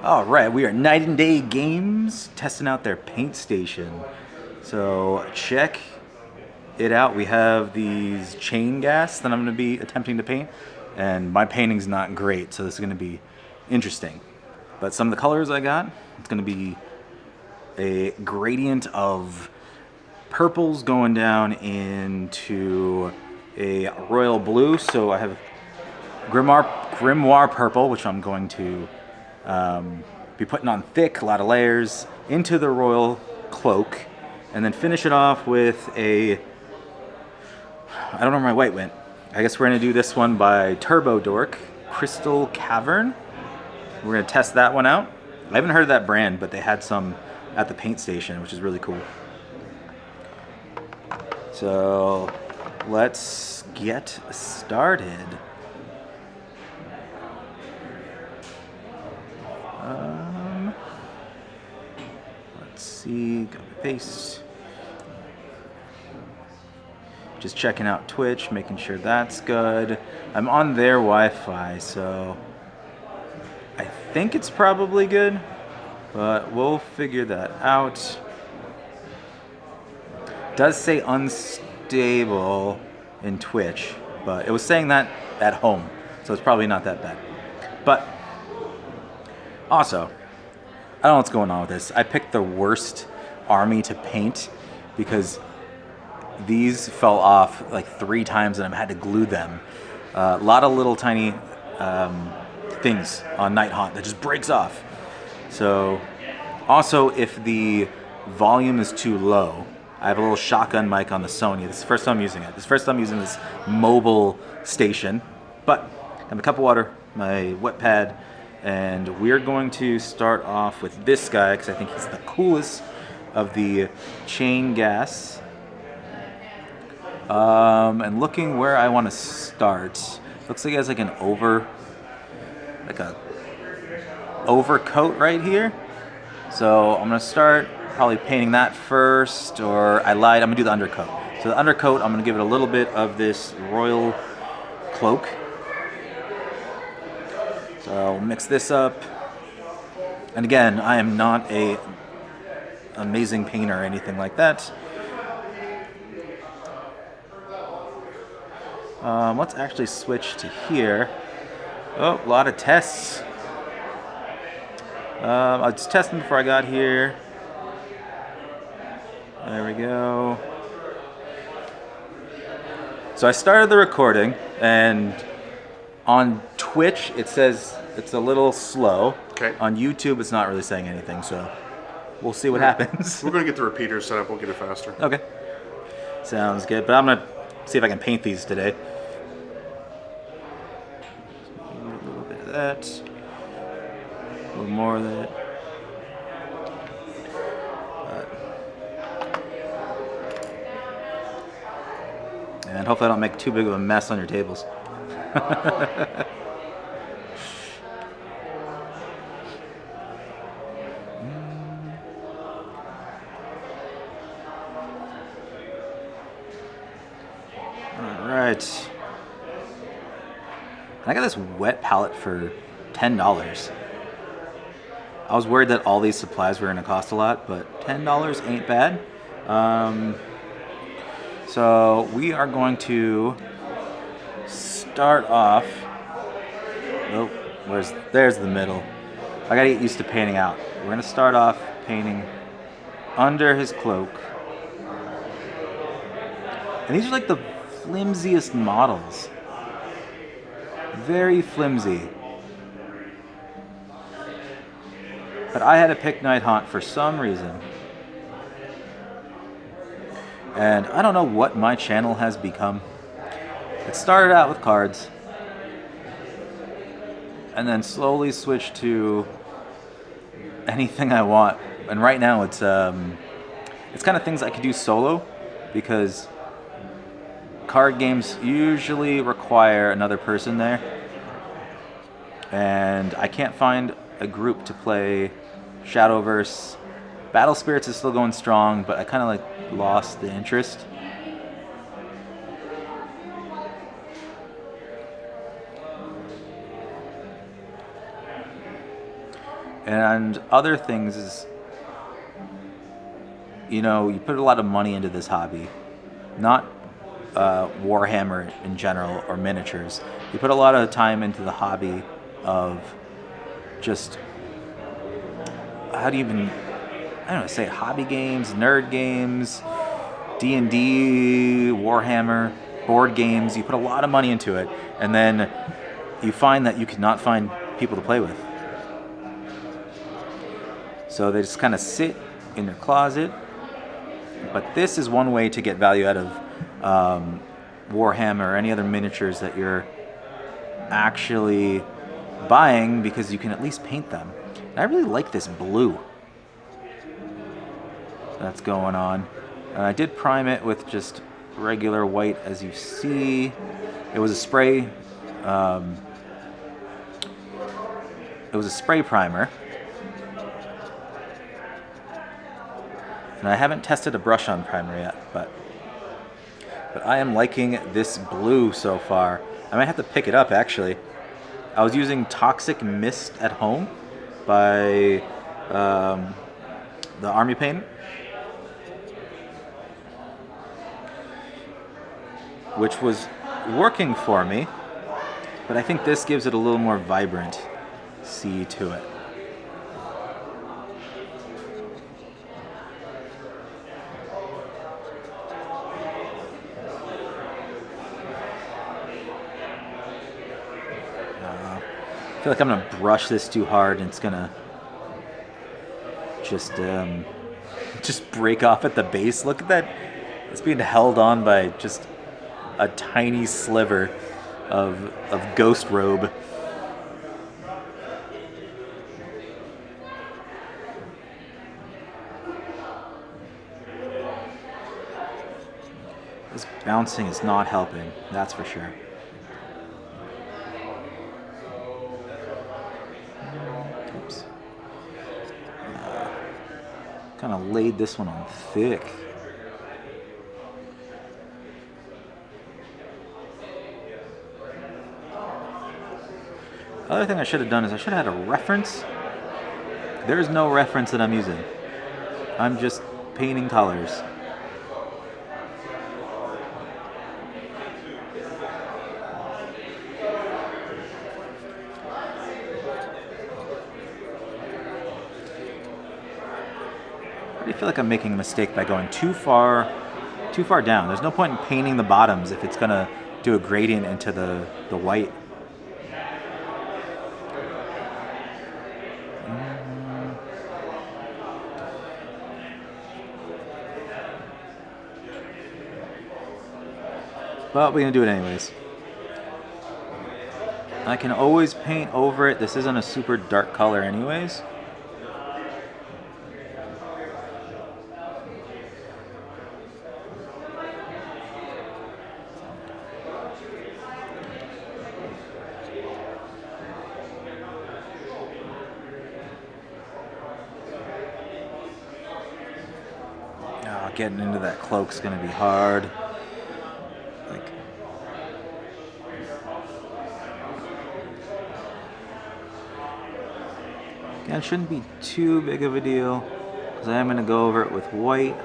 All right, we are Night and Day Games testing out their paint station. So check it out. We have these Chainghasts that I'm going to be attempting to paint, and my painting's not great, so this is going to be interesting. But some of the colors I got, it's going to be a gradient of purples going down into a royal blue. So I have grimoire purple, which I'm going to be putting on thick, a lot of layers, into the royal cloak, and then finish it off with a, I don't know where my white went. I guess we're going to do this one by Turbo Dork, Crystal Cavern. We're going to test that one out. I haven't heard of that brand, but they had some at the paint station, which is really cool. So let's get started. Let's see, copy paste. Just checking out Twitch, making sure that's good. I'm on their Wi-Fi, so I think it's probably good, but we'll figure that out. It does say unstable in Twitch, but it was saying that at home, so it's probably not that bad. But also, I don't know what's going on with this. I picked the worst army to paint because these fell off like 3 times and I've had to glue them. A lot of little tiny things on Nighthaunt that just breaks off. So also, if the volume is too low, I have a little shotgun mic on the Sony. This is the first time I'm using it. This is the first time I'm using this mobile station. But I have a cup of water, my wet pad, and we're going to start off with this guy because I think he's the coolest of the Chainghasts. And looking where I want to start, looks like he has like an overcoat right here. So I'm gonna start probably painting that first, or I lied, I'm gonna do the undercoat. So the undercoat, I'm gonna give it a little bit of this royal cloak. So I'll mix this up. And again, I am not an amazing painter or anything like that. Let's actually switch to here. Oh, a lot of tests. I was testing before I got here. There we go. So I started the recording, and on Twitch it says it's a little slow. Okay. On YouTube it's not really saying anything, so we'll see what happens. We're going to get the repeaters set up. We'll get it faster. Okay. Sounds good, but I'm going to see if I can paint these today. A little bit of that. A little more of that. And hopefully I don't make too big of a mess on your tables. Alright. I got this wet palette for $10. I was worried that all these supplies were going to cost a lot, but $10 ain't bad. So we are going to start off. Oh, there's the middle. I gotta get used to painting out. We're gonna start off painting under his cloak. And these are like the flimsiest models. Very flimsy. But I had to pick Nighthaunt for some reason. And I don't know what my channel has become. It started out with cards, and then slowly switched to anything I want. And right now it's kind of things I could do solo, because card games usually require another person there, and I can't find a group to play Shadowverse. Battle Spirits is still going strong, but I kind of like lost the interest. And other things is, you know, you put a lot of money into this hobby, not Warhammer in general or miniatures. You put a lot of time into the hobby of just, how do you even, I don't know, say hobby games, nerd games, D&D, Warhammer, board games. You put a lot of money into it, and then you find that you cannot find people to play with. So they just kind of sit in their closet. But this is one way to get value out of Warhammer or any other miniatures that you're actually buying, because you can at least paint them. And I really like this blue that's going on. I did prime it with just regular white, as you see. It was a spray. It was a spray primer. And I haven't tested a brush-on primer yet, but I am liking this blue so far. I might have to pick it up, actually. I was using Toxic Mist at home by the Army Paint, which was working for me, but I think this gives it a little more vibrant see to it. I feel like I'm gonna brush this too hard and it's gonna just break off at the base. Look at that. It's being held on by just a tiny sliver of ghost robe. This bouncing is not helping, that's for sure. Oops. Kind of laid this one on thick. The other thing I should have done is I should have had a reference. There is no reference that I'm using. I'm just painting colors. I feel like I'm making a mistake by going too far down. There's no point in painting the bottoms if it's gonna do a gradient into the white. But we're gonna do it anyways. I can always paint over it. This isn't a super dark color anyways. Getting into that cloak's gonna be hard. Again, it shouldn't be too big of a deal because I am gonna go over it with white.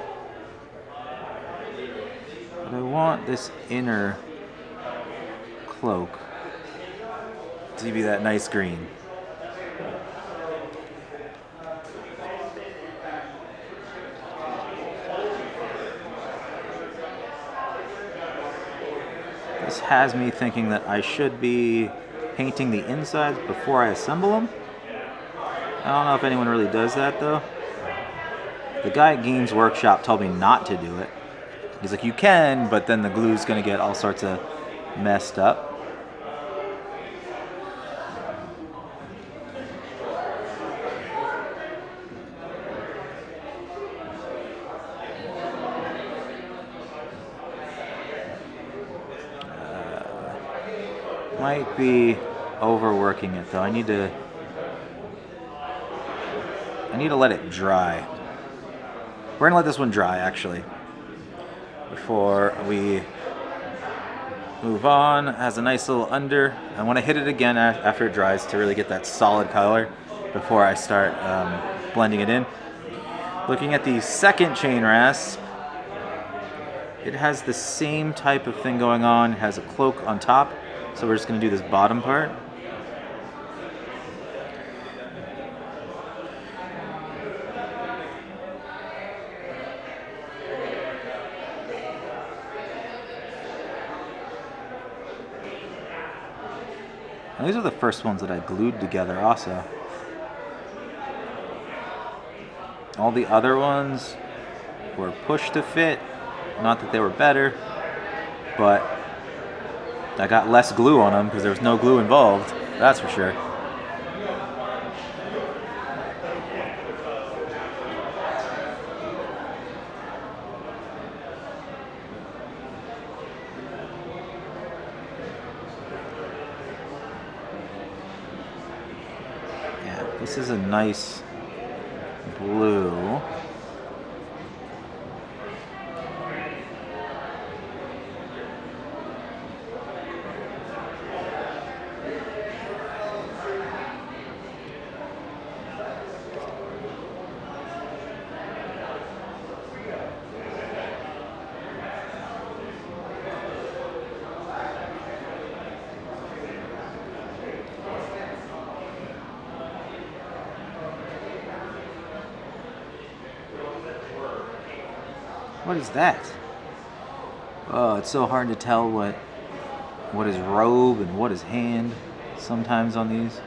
But I want this inner cloak to be that nice green. This has me thinking that I should be painting the insides before I assemble them. I don't know if anyone really does that though. The guy at Games Workshop told me not to do it. He's like, you can, but then the glue's gonna get all sorts of messed up. Might be overworking it though. I need to let it dry. We're gonna let this one dry actually before we move on. It has a nice little under. I want to hit it again after it dries to really get that solid color. before I start blending it in. Looking at the second chain rasp, it has the same type of thing going on. It has a cloak on top, so we're just going to do this bottom part. And these are the first ones that I glued together also. All the other ones were pushed to fit. Not that they were better, but I got less glue on them because there was no glue involved, that's for sure. Yeah, this is a nice blue. What is that? Oh, it's so hard to tell what is robe and what is hand sometimes on these.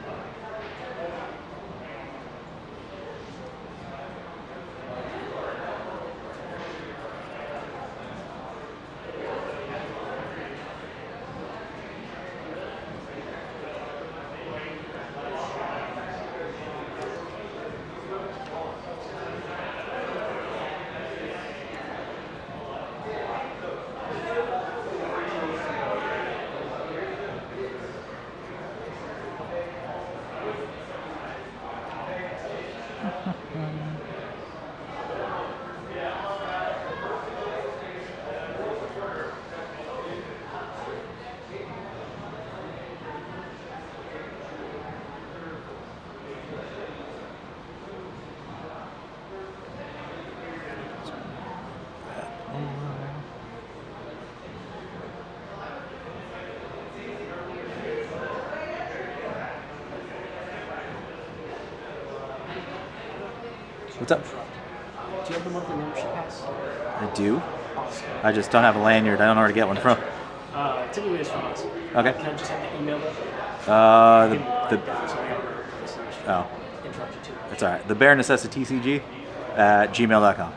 What's up? Do you have the monthly membership pass? I do. Awesome. I just don't have a lanyard. I don't know where to get one from. Typically it's from us. Okay. Can I just have the email that? The oh, Interrupt you too much. that's all right. The bare necessity TCG at gmail.com.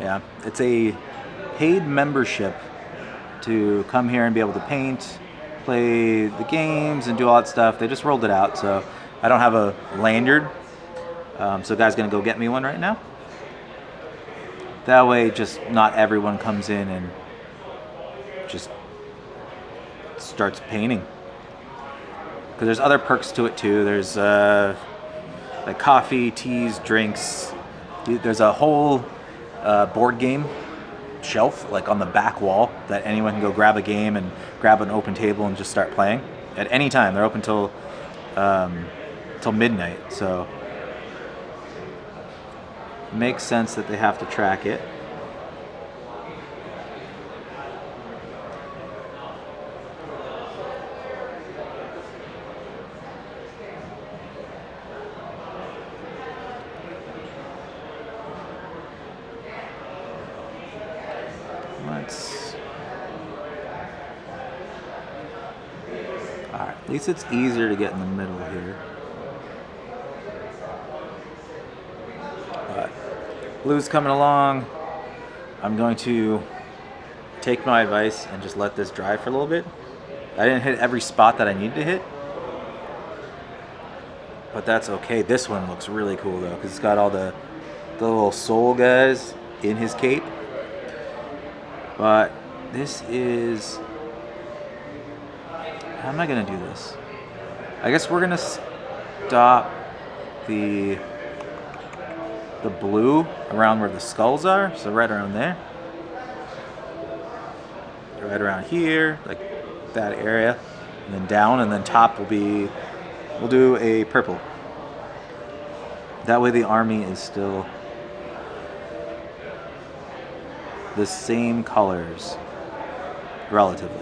Yeah, it's a paid membership to come here and be able to paint, play the games, and do all that stuff. They just rolled it out, so I don't have a lanyard. So guy's gonna go get me one right now. That way, just not everyone comes in and just starts painting. Because there's other perks to it too. There's like coffee, teas, drinks. There's a whole board game shelf like on the back wall that anyone can go grab a game and grab an open table and just start playing at any time. They're open till midnight, so it makes sense that they have to track it. Alright, at least it's easier to get in the middle here. But blue's coming along. I'm going to take my advice and just let this dry for a little bit. I didn't hit every spot that I needed to hit, but that's okay. This one looks really cool though, because it's got all the little soul guys in his cape. But this is... How am I gonna do this? I guess we're gonna stop the the blue around where the skulls are, so right around there. Right around here, like that area. And then down, and then top will be, we'll do a purple. That way the army is still the same colors, relatively.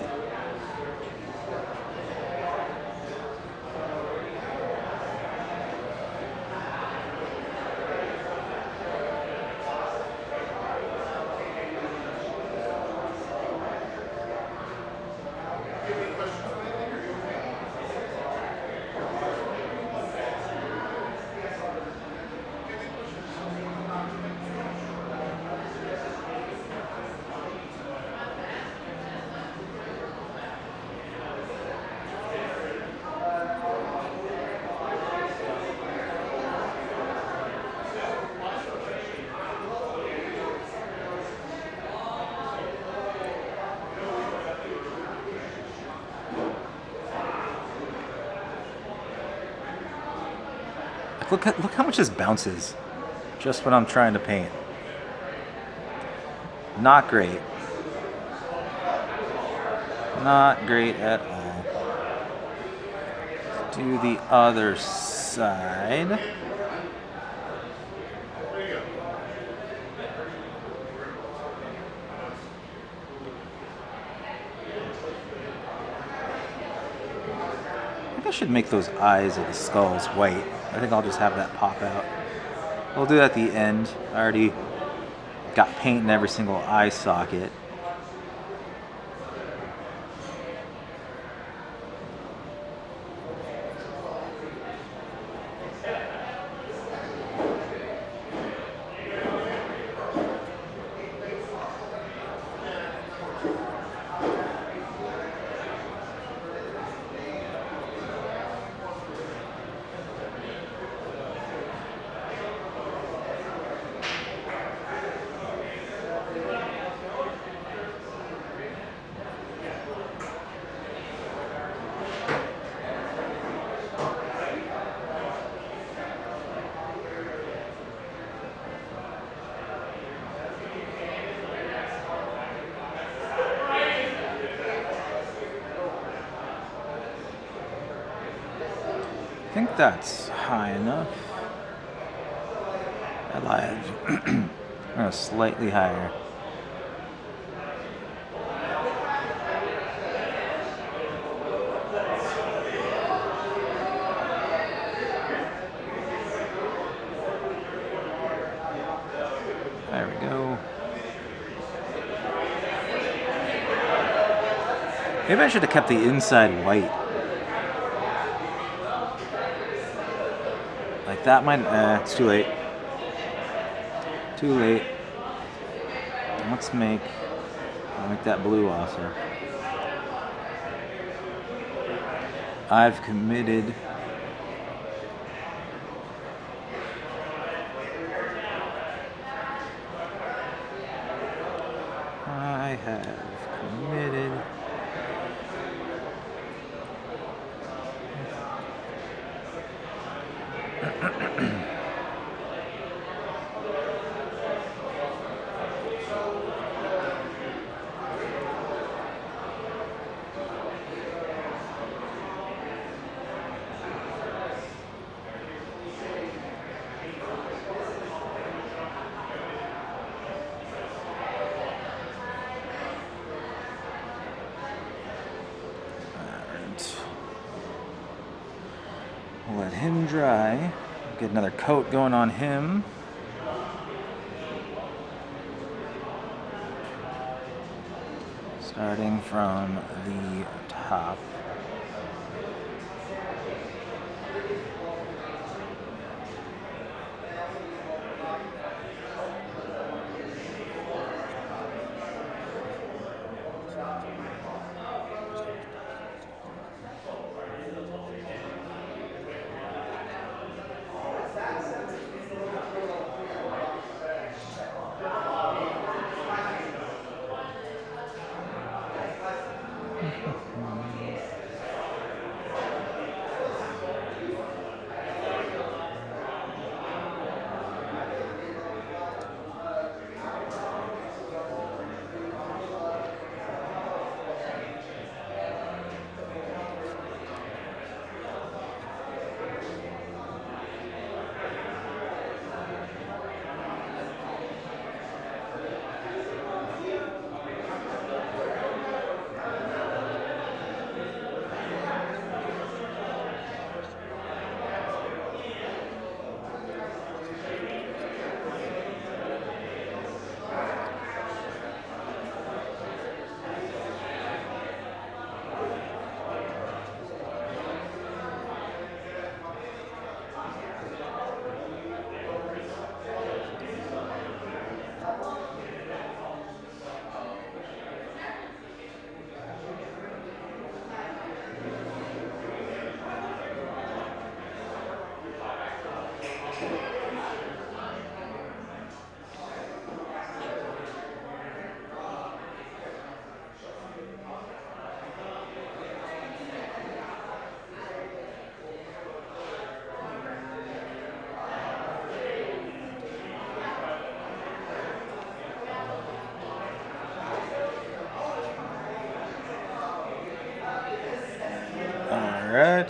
Look how much this bounces just when I'm trying to paint. Not great. Not great at all. Do the other side. I think I should make those eyes of the skulls white. I think I'll just have that pop out. We'll do that at the end. I already got paint in every single eye socket. I think that's high enough. I lied. Slightly higher. There we go. Maybe I should have kept the inside white. Like that might, it's too late. Too late. Let's make that blue also. I've committed. I have committed. Let him dry. Get another coat going on him. Starting from the top.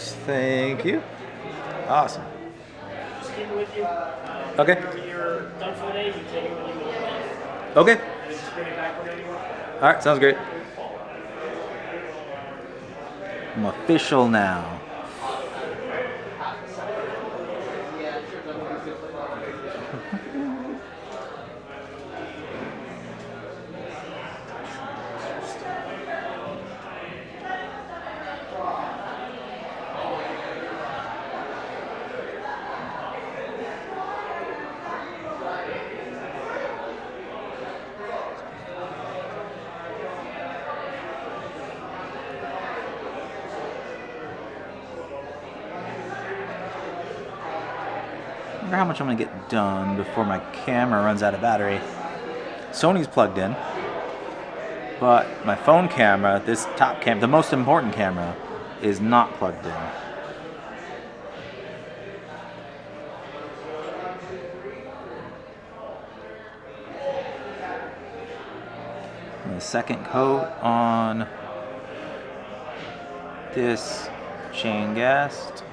Thank you. Awesome. Just keep it with you. Okay. Whenever you're done for the day, you take it with you. Okay. And just bring it back whenever you want. All right. Sounds great. I'm official now. I wonder how much I'm gonna get done before my camera runs out of battery. Sony's plugged in, but my phone camera, this top cam, the most important camera, is not plugged in. And the second coat on this Chainghasts.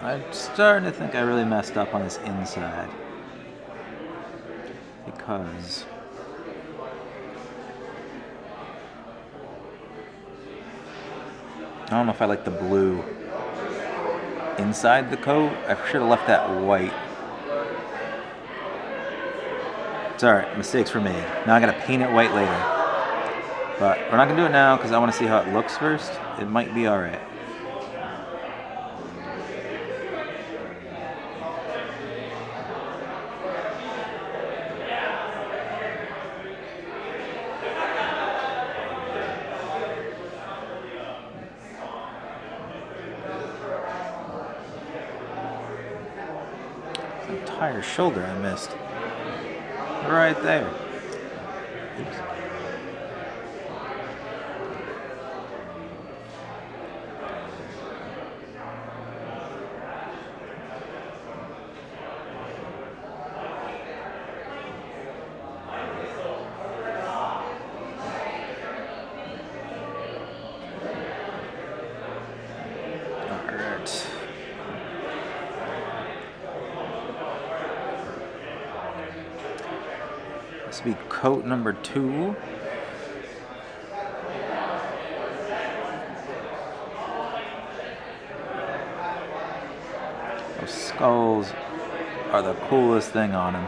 I'm starting to think I really messed up on this inside. Because I don't know if I like the blue inside the coat. I should have left that white. It's alright, mistakes were made. Now I gotta paint it white later. But we're not gonna do it now because I want to see how it looks first. It might be alright. Entire shoulder I missed. Right there. Oops. Alright. This will be coat number 2. Those skulls are the coolest thing on him.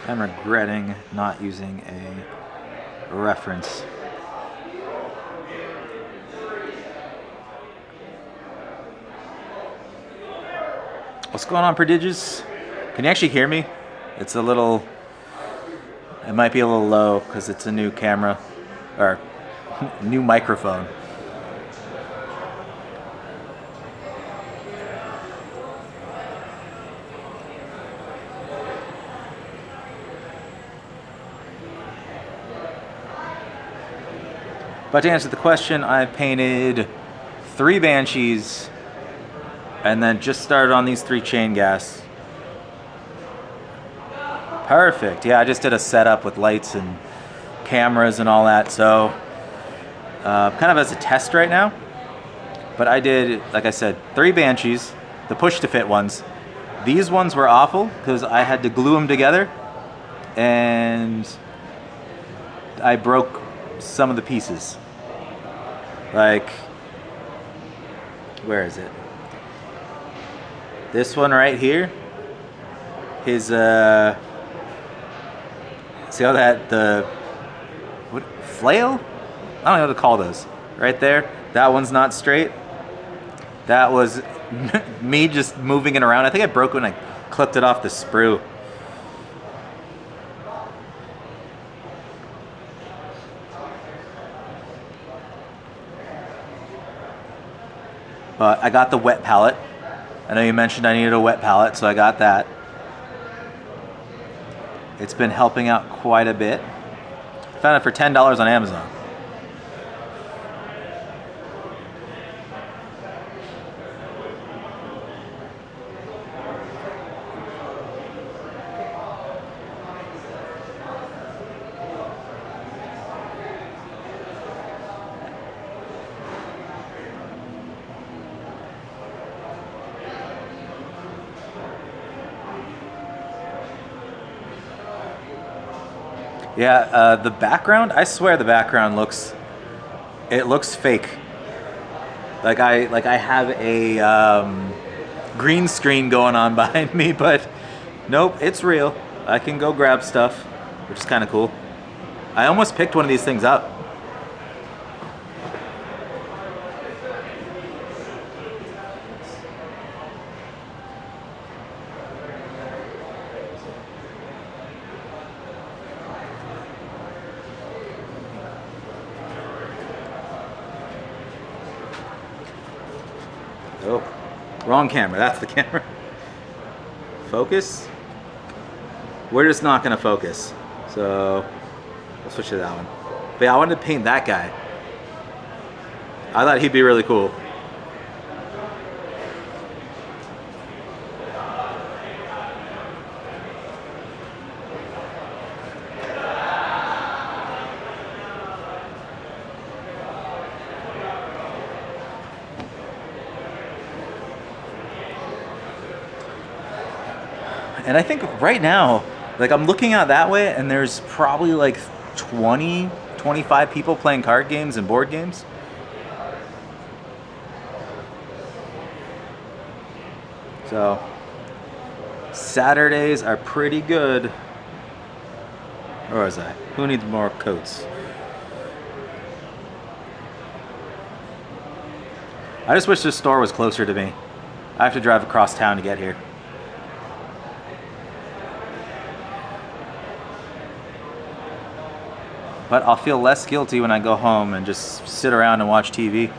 I'm regretting not using a reference. What's going on, Prodigious? Can you actually hear me? It's a little... It might be a little low because it's a new camera. Or new microphone. But to answer the question, I've painted 3 Banshees and then just started on these 3 Chainghasts. Perfect. Yeah, I just did a setup with lights and cameras and all that. So kind of as a test right now. But I did, like I said, 3 Banshees, the push to fit ones. These ones were awful because I had to glue them together and I broke some of the pieces. Like, where is it? This one right here. His see how that what flail? I don't know what to call those. Right there. That one's not straight. That was me just moving it around. I think I broke it when I clipped it off the sprue. But I got the wet palette. I know you mentioned I needed a wet palette, so I got that. It's been helping out quite a bit. Found it for $10 on Amazon. Yeah, the background, I swear the background looks fake. Like I have a green screen going on behind me, but nope, it's real. I can go grab stuff, which is kind of cool. I almost picked one of these things up. Oh, wrong camera. That's the camera. Focus. We're just not going to focus. So we'll switch to that one. But yeah, I wanted to paint that guy. I thought he'd be really cool. And I think right now, like I'm looking out that way and there's probably like 20, 25 people playing card games and board games. So Saturdays are pretty good. Where was I? Who needs more coats? I just wish this store was closer to me. I have to drive across town to get here. But I'll feel less guilty when I go home and just sit around and watch TV.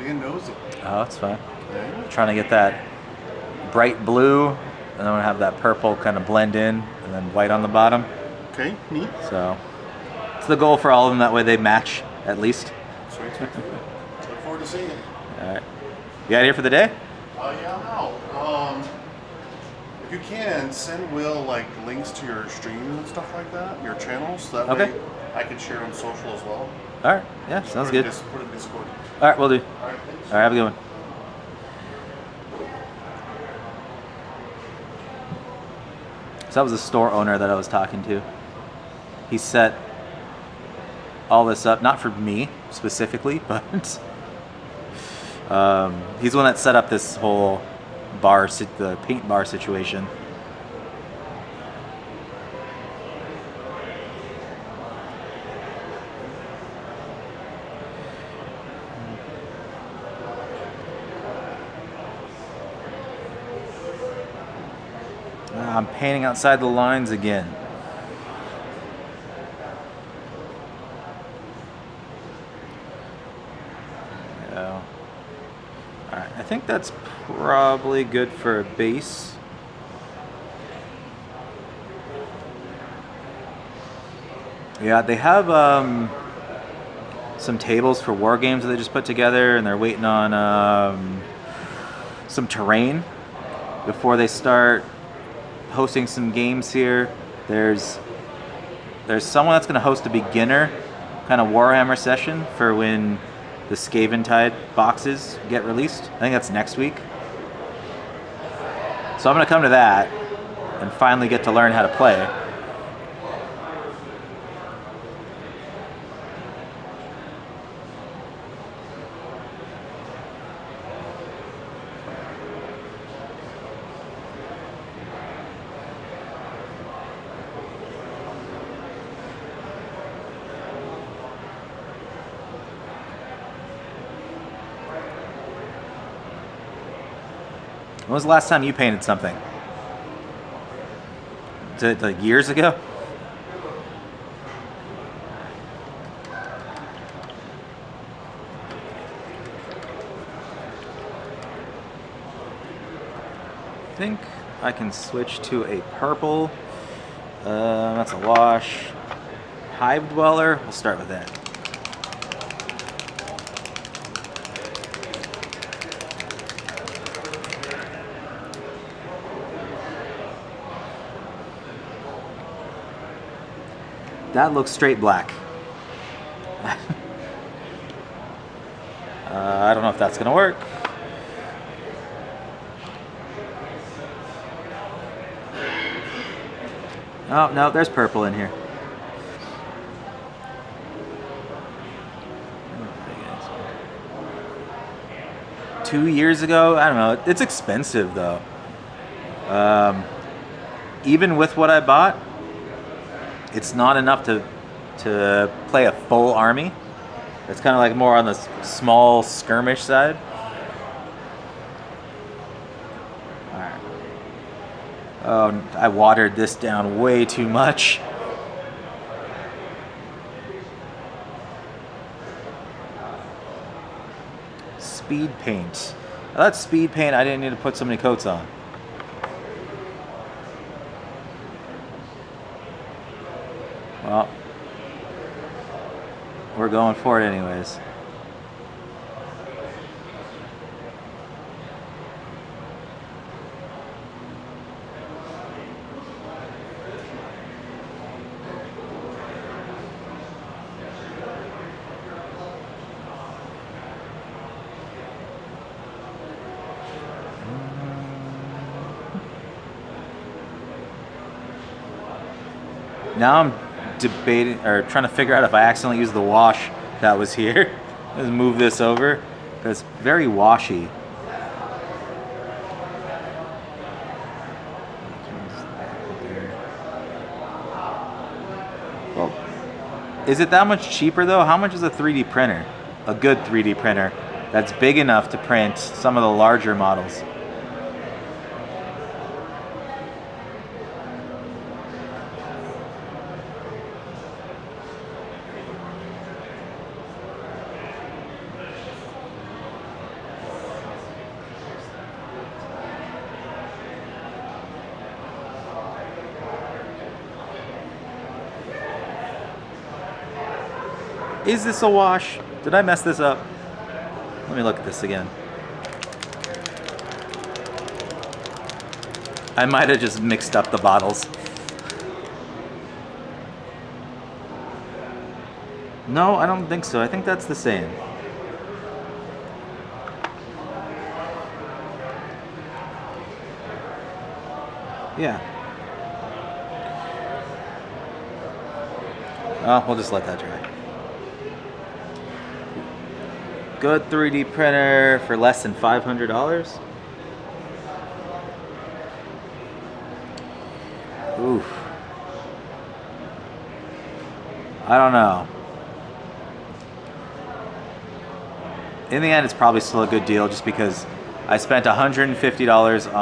Being nosy. Oh, that's fine. Trying to get that bright blue, and then I'm gonna have that purple kind of blend in, and then white on the bottom. Okay, neat. So it's the goal for all of them. That way they match at least. Sweet, sweet, sweet. Look forward to seeing it. All right. You out here for the day? Yeah, I'm out. If you can, send Will like links to your streams and stuff like that, your channels. That Okay. way I can share on social as well. All right. Yeah, sounds good. Put it in Discord. All right, we'll do. All right, thanks. All right, have a good one. So that was the store owner that I was talking to. he set all this up, not for me specifically, but he's the one that set up this whole the paint bar situation. I'm painting outside the lines again. Yeah. Alright, I think that's probably good for a base. Yeah, they have some tables for war games that they just put together, and they're waiting on some terrain before they start hosting some games here. There's someone that's going to host a beginner kind of Warhammer session for when the Skaventide boxes get released. I think that's next week. So I'm going to come to that and finally get to learn how to play. When was the last time you painted something? Like years ago? I think I can switch to a purple. That's a wash. Hive Dweller, we'll start with that. That looks straight black. I don't know if that's gonna work. Oh, no, there's purple in here. Two years ago, I don't know. It's expensive though. Even with what I bought, it's not enough to play a full army. It's kind of like more on the small skirmish side. All right. Oh, I watered this down way too much. Speed paint. Now that's speed paint. I didn't need to put so many coats on. Well, we're going for it anyways. Now I'm debating or trying to figure out if I accidentally used the wash that was here. Let's move this over because it's very washy. Well, is it that much cheaper though? How much is a 3D printer? A good 3D printer that's big enough to print some of the larger models. Is this a wash? Did I mess this up? Let me look at this again. I might have just mixed up the bottles. No, I don't think so. I think that's the same. Yeah. Oh, we'll just let that dry. Good 3D printer for less than $500. Oof. I don't know. In the end, it's probably still a good deal just because I spent $150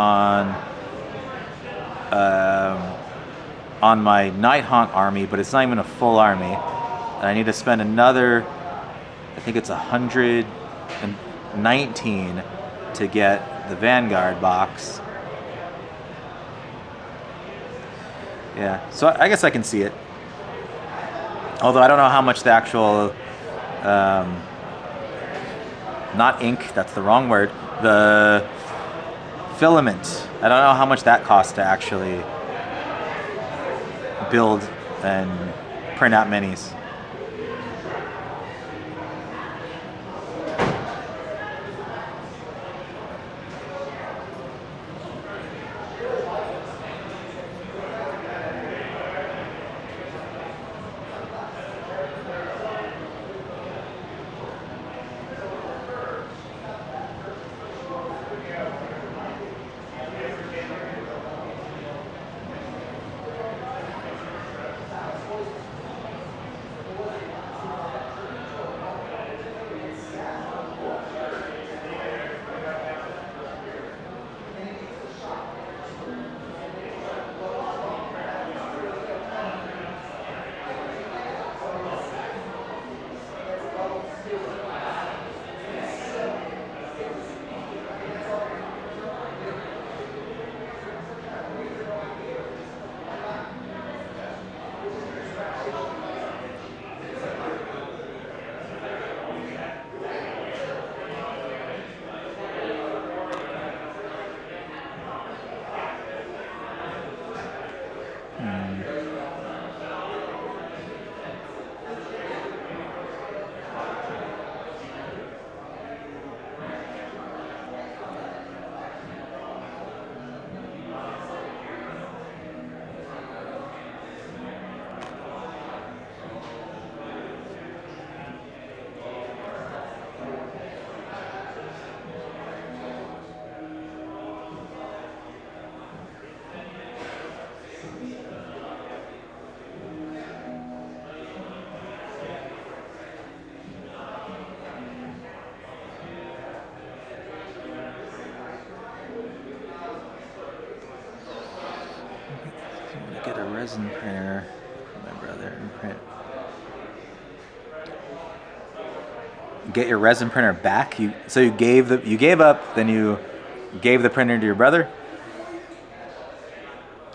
on my Nighthaunt army, but it's not even a full army. And I need to spend another, I think it's 119 to get the Vanguard box. Yeah, so I guess I can see it. Although I don't know how much the actual, not ink, that's the wrong word, the filament. I don't know how much that costs to actually build and print out minis. Get a resin printer for my brother and print. Get your resin printer back. You gave up, then you gave the printer to your brother.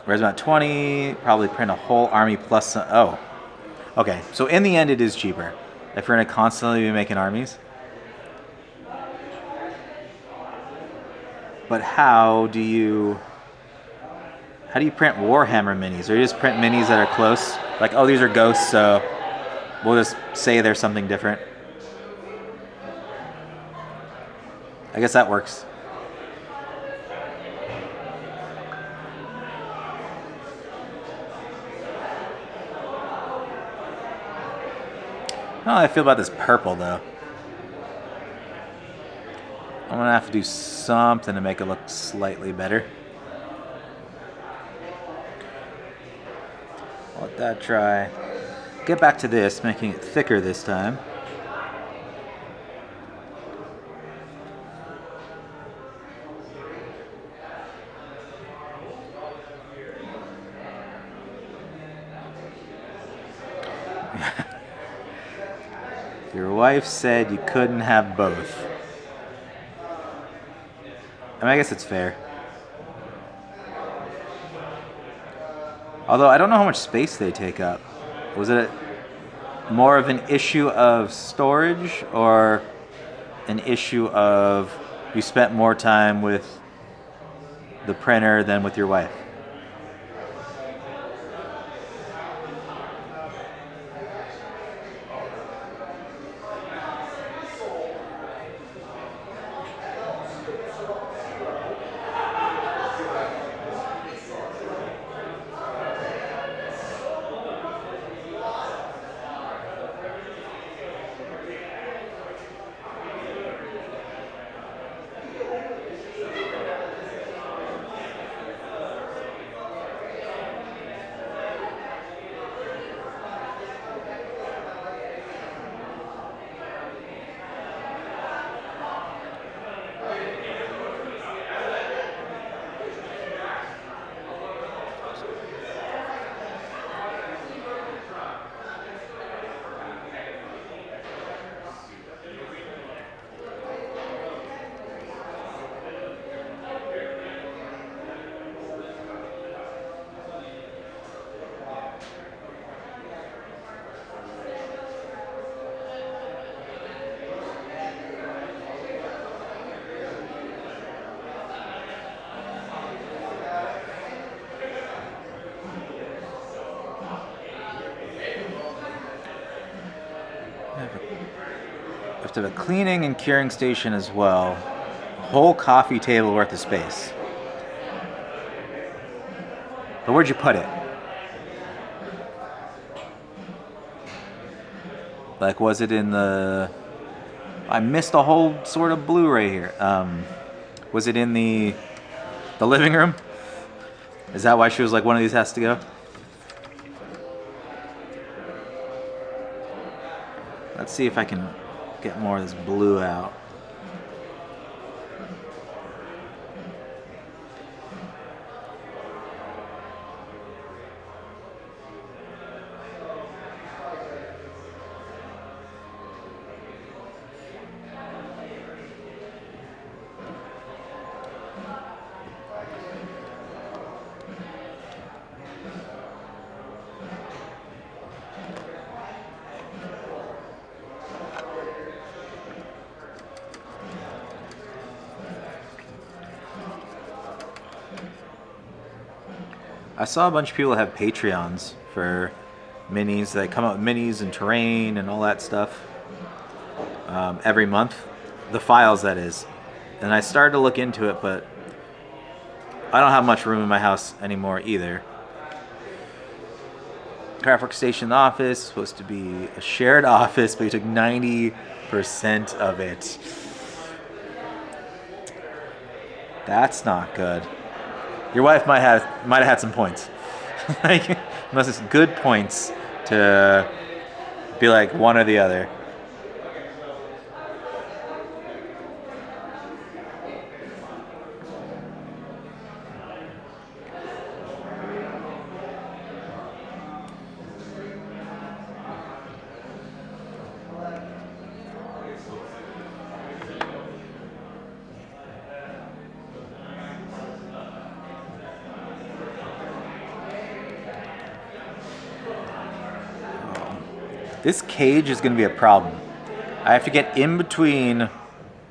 Whereas about 20, probably print a whole army plus some, oh. Okay, so in the end it is cheaper if we're gonna constantly be making armies. But how do you print Warhammer minis? Or you just print minis that are close? Like, oh, these are ghosts, so we'll just say there's something different. I guess that works. I don't know how I feel about this purple, though. I'm gonna have to do something to make it look slightly better. Let that dry. Get back to this, making it thicker this time. Your wife said you couldn't have both. I mean, I guess it's fair. Although I don't know how much space they take up. Was it more of an issue of storage or an issue of you spent more time with the printer than with your wife? I have to have a cleaning and curing station as well. A whole coffee table worth of space. But where'd you put it? Like, was it in the... I missed a whole sort of Blu-ray here. Was it in the living room? Is that why she was like, one of these has to go? Let's see if I can get more of this blue out. I saw a bunch of people have Patreons for minis. They come out with minis and terrain and all that stuff every month. The files, that is. And I started to look into it, but I don't have much room in my house anymore either. Craft Workstation office, supposed to be a shared office, but you took 90% of it. That's not good. Your wife might have had some points. Like, unless it's good points to be like one or the other. This cage is going to be a problem. I have to get in between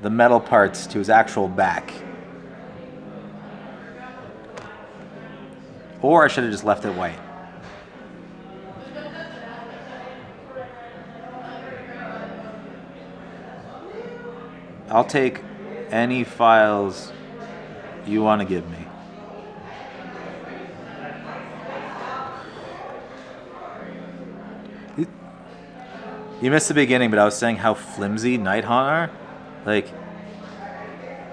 the metal parts to his actual back. Or I should have just left it white. I'll take any files you want to give me. You missed the beginning, but I was saying how flimsy Nighthaunt are. Like,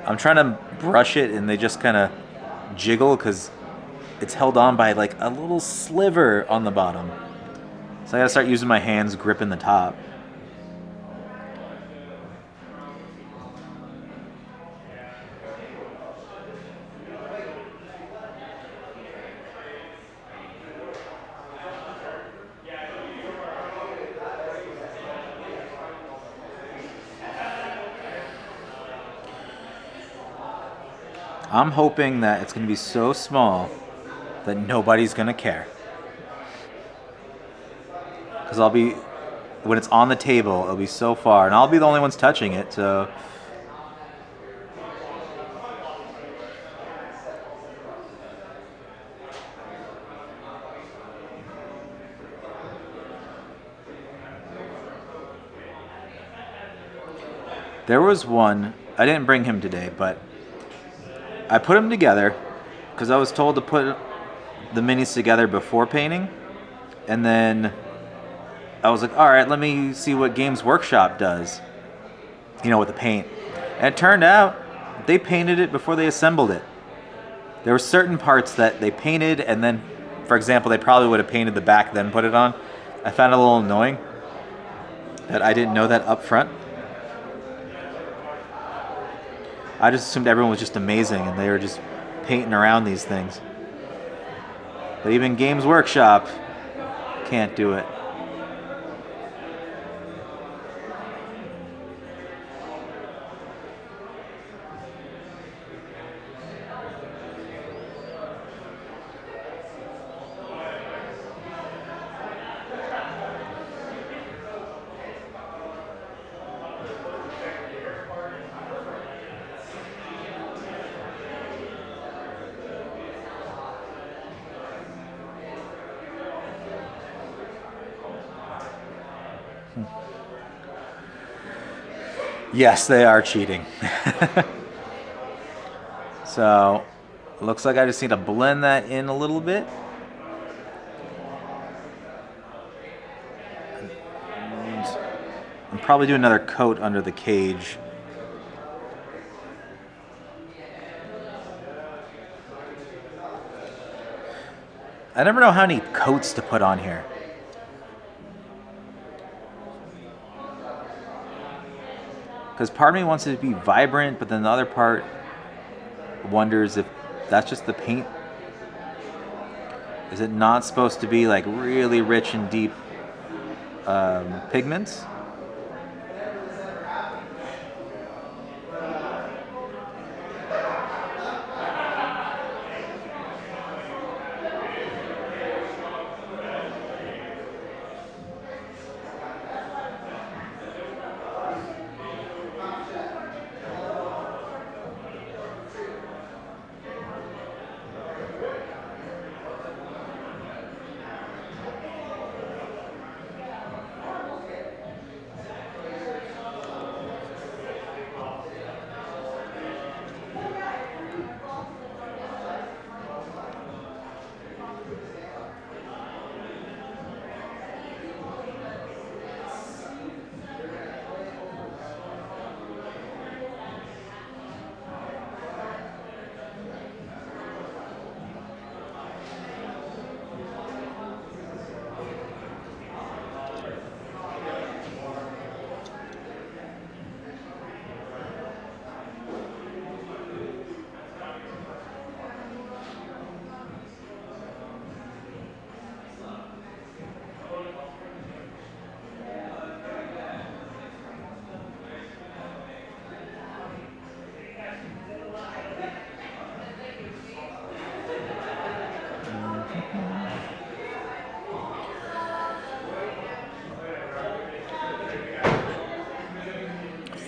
I'm trying to brush it and they just kind of jiggle because it's held on by like a little sliver on the bottom. So I gotta start using my hands gripping the top. I'm hoping that it's going to be so small that nobody's going to care. Because when it's on the table, it'll be so far, and I'll be the only ones touching it, so... There was one, I didn't bring him today, but I put them together because I was told to put the minis together before painting, and then I was like, all right, let me see what Games Workshop does, with the paint. And it turned out they painted it before they assembled it. There were certain parts that they painted, and then, for example, they probably would have painted the back then put it on. I found it a little annoying that I didn't know that up front. I just assumed everyone was just amazing and they were just painting around these things. But even Games Workshop can't do it. Yes, they are cheating. So, looks like I just need to blend that in a little bit. And probably do another coat under the cage. I never know how many coats to put on here. Because part of me wants it to be vibrant, but then the other part wonders if that's just the paint. Is it not supposed to be like really rich and deep pigments?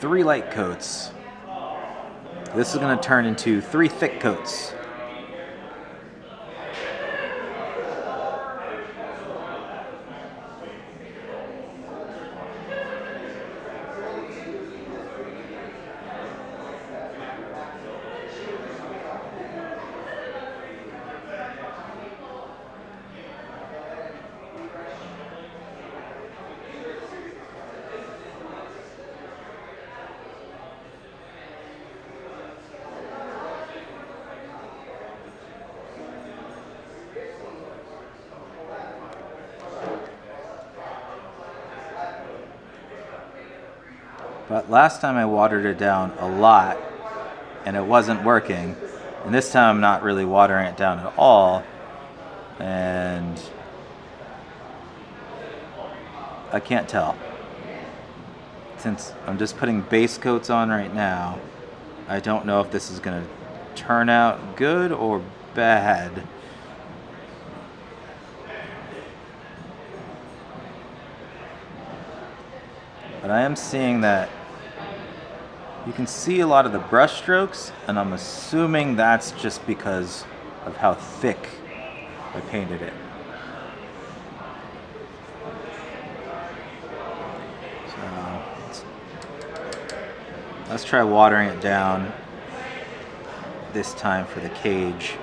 Three light coats. This is going to turn into 3 thick coats. But last time I watered it down a lot and it wasn't working. And this time I'm not really watering it down at all. And I can't tell. Since I'm just putting base coats on right now, I don't know if this is going to turn out good or bad. But I am seeing that you can see a lot of the brush strokes, and I'm assuming that's just because of how thick I painted it. So let's try watering it down this time for the cage.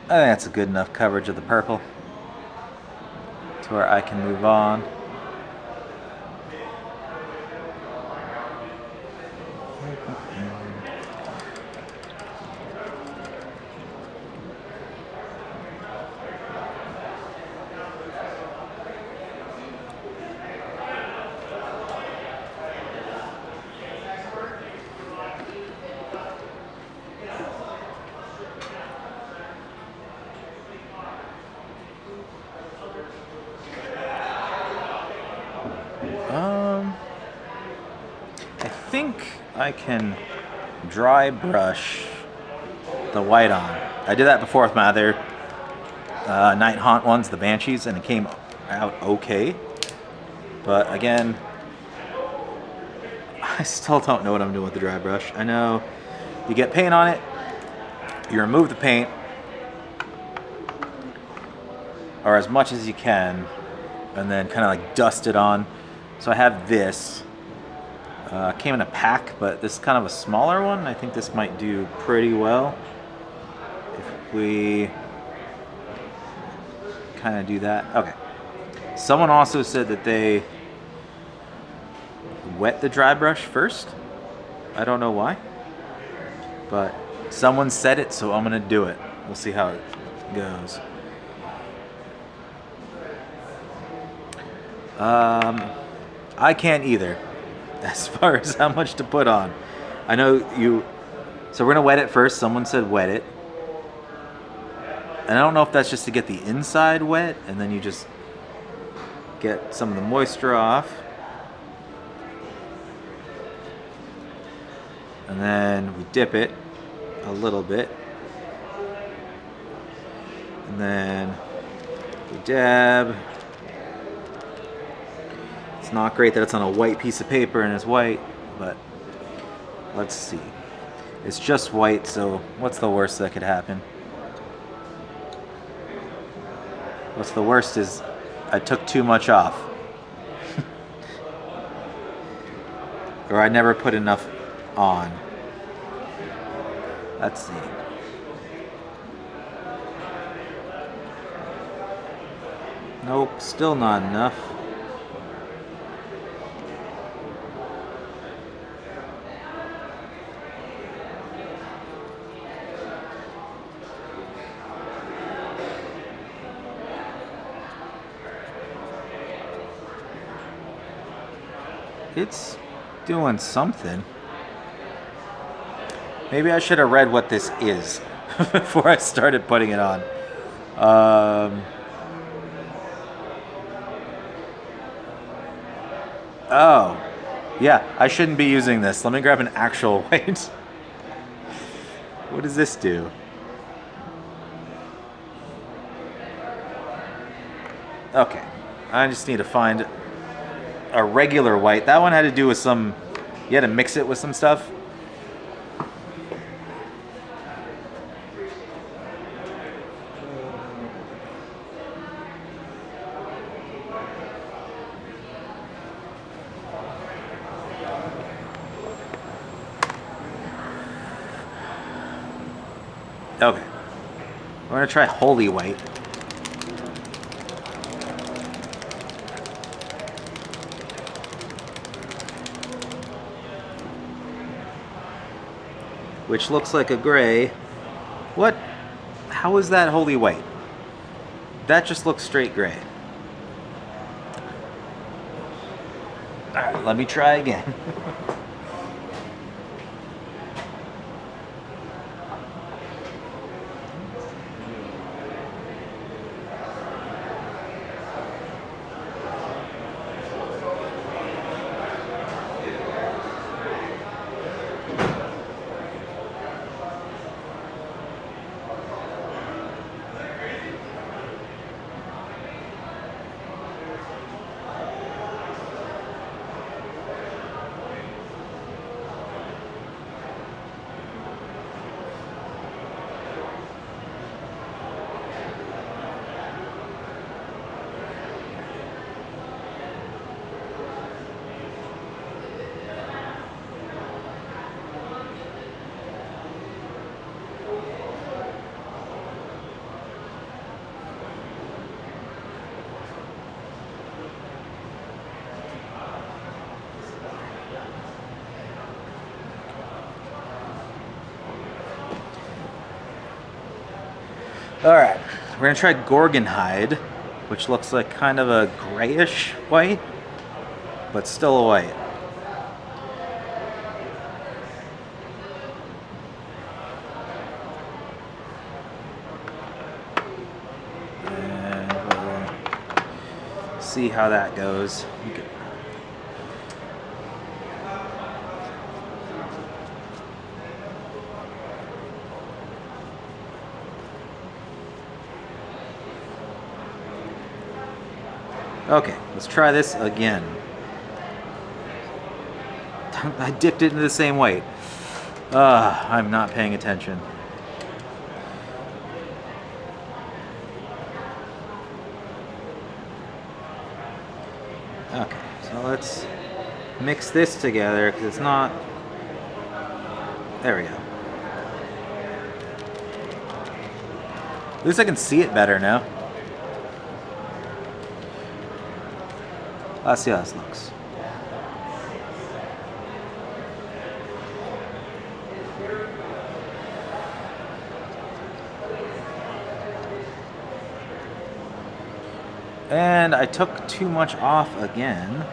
I think that's a good enough coverage of the purple to where I can move on. I think I can dry brush the white on. I did that before with my other Nighthaunt ones, the Banshees, and it came out okay. But again, I still don't know what I'm doing with the dry brush. I know you get paint on it, you remove the paint, or as much as you can, and then kind of like dust it on. So I have this. Came in a pack, but this is kind of a smaller one. I think this might do pretty well if we kind of do that. Okay. Someone also said that they wet the dry brush first. I don't know why, but someone said it, so I'm gonna do it. We'll see how it goes. I can't either, as far as how much to put on. I know you, so we're gonna wet it first. Someone said wet it. And I don't know if that's just to get the inside wet, and then you just get some of the moisture off. And then we dip it a little bit. And then we dab. It's not great that it's on a white piece of paper and it's white, but let's see. It's just white, so what's the worst that could happen? What's the worst is I took too much off. Or I never put enough on. Let's see. Nope, still not enough. It's doing something. Maybe I should have read what this is before I started putting it on. Oh, yeah, I shouldn't be using this. Let me grab an actual white. What does this do? Okay, I just need to find a regular white. That one had to do with some, you had to mix it with some stuff. Okay, we're gonna try holy white. Which looks like a gray. What? How is that holy white? That just looks straight gray. Alright, let me try again. Alright, we're gonna try Gorgon Hide, which looks like kind of a grayish white, but still a white. And we'll see how that goes. Okay, let's try this again. I dipped it into the same weight. I'm not paying attention. Okay, so let's mix this together because it's not... There we go. At least I can see it better now. Let's see how this looks. And I took too much off again.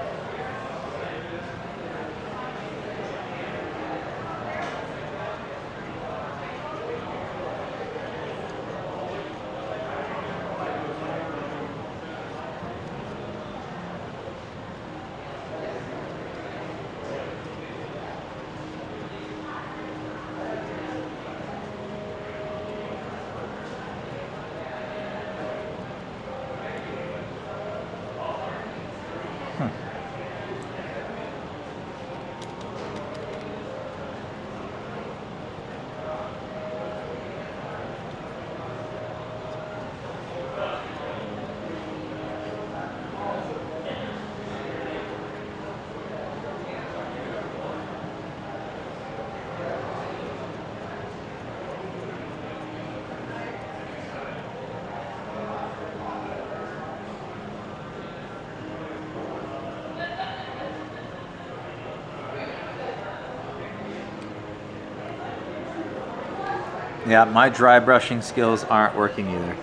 Yeah, my dry brushing skills aren't working either.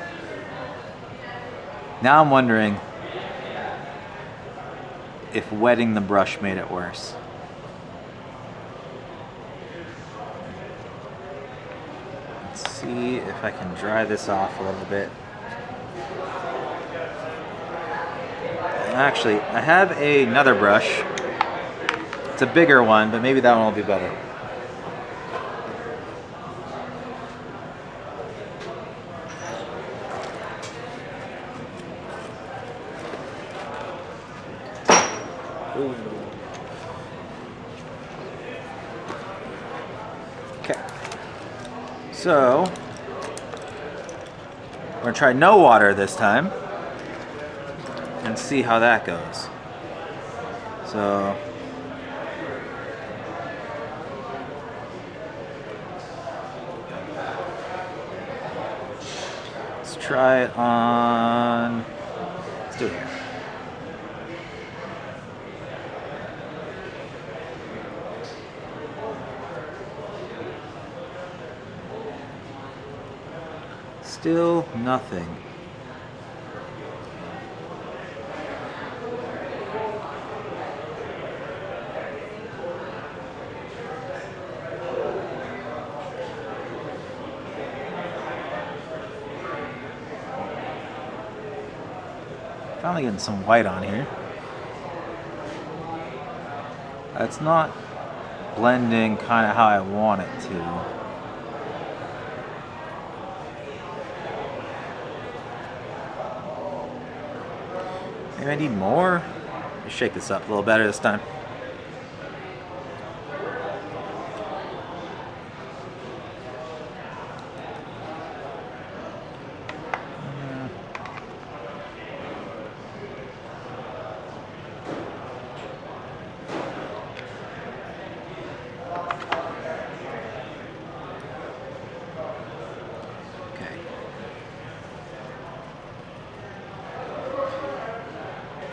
Now I'm wondering if wetting the brush made it worse. Let's see if I can dry this off a little bit. Actually, I have another brush. It's a bigger one, but maybe that one will be better. Okay, so we're gonna try no water this time and see how that goes. So let's try it on, let's do it here. Still nothing. Finally getting some white on here. It's not blending kind of how I want it to. Maybe I need more. Let me shake this up a little better this time.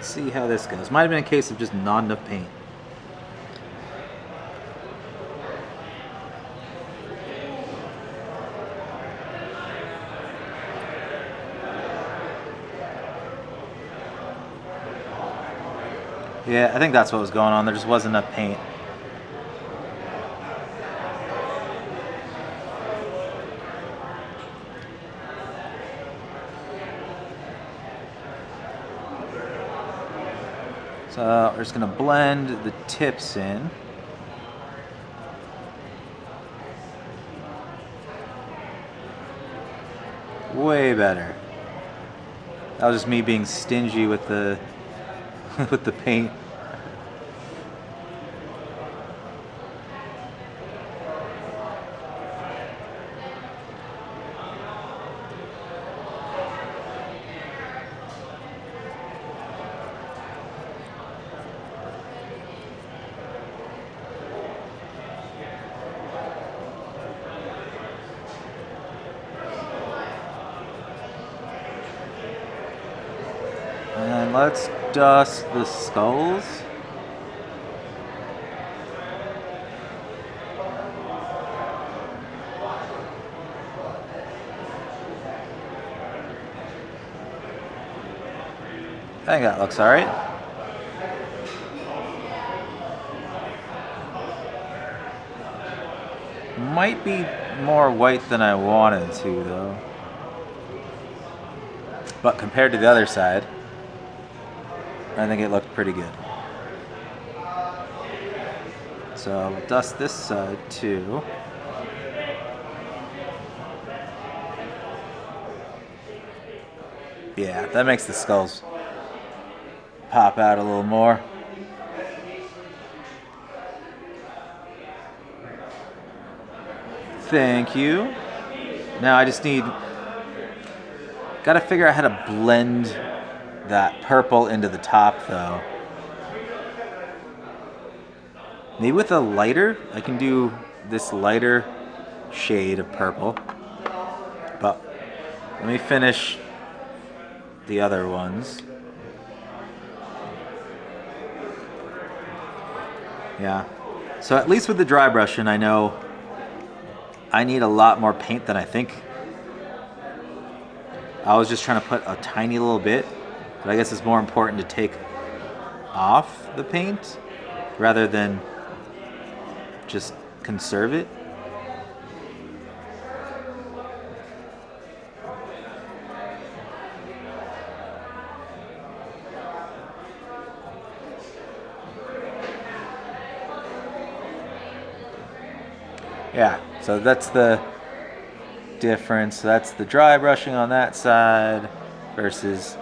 See how this goes. Might have been a case of just not enough paint. Yeah, I think that's what was going on. There just wasn't enough paint. So we're just gonna blend the tips in. Way better. That was just me being stingy with the with the paint. And let's dust the skulls. I think that looks alright. Might be more white than I wanted to, though. But compared to the other side, I think it looked pretty good. So we'll dust this side too. Yeah, that makes the skulls pop out a little more. Thank you. Now I just need... Gotta figure out how to blend that purple into the top, though. Maybe with a lighter, I can do this lighter shade of purple. But let me finish the other ones. Yeah. So at least with the dry brushing, I know I need a lot more paint than I think. I was just trying to put a tiny little bit, but I guess it's more important to take off the paint rather than just conserve it. Yeah, so that's the difference. That's the dry brushing on that side versus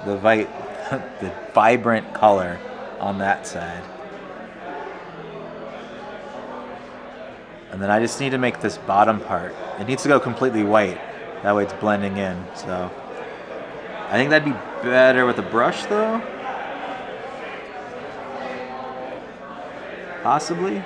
the the vibrant color on that side. And then I just need to make this bottom part. It needs to go completely white. That way it's blending in. So I think that'd be better with a brush, though. Possibly.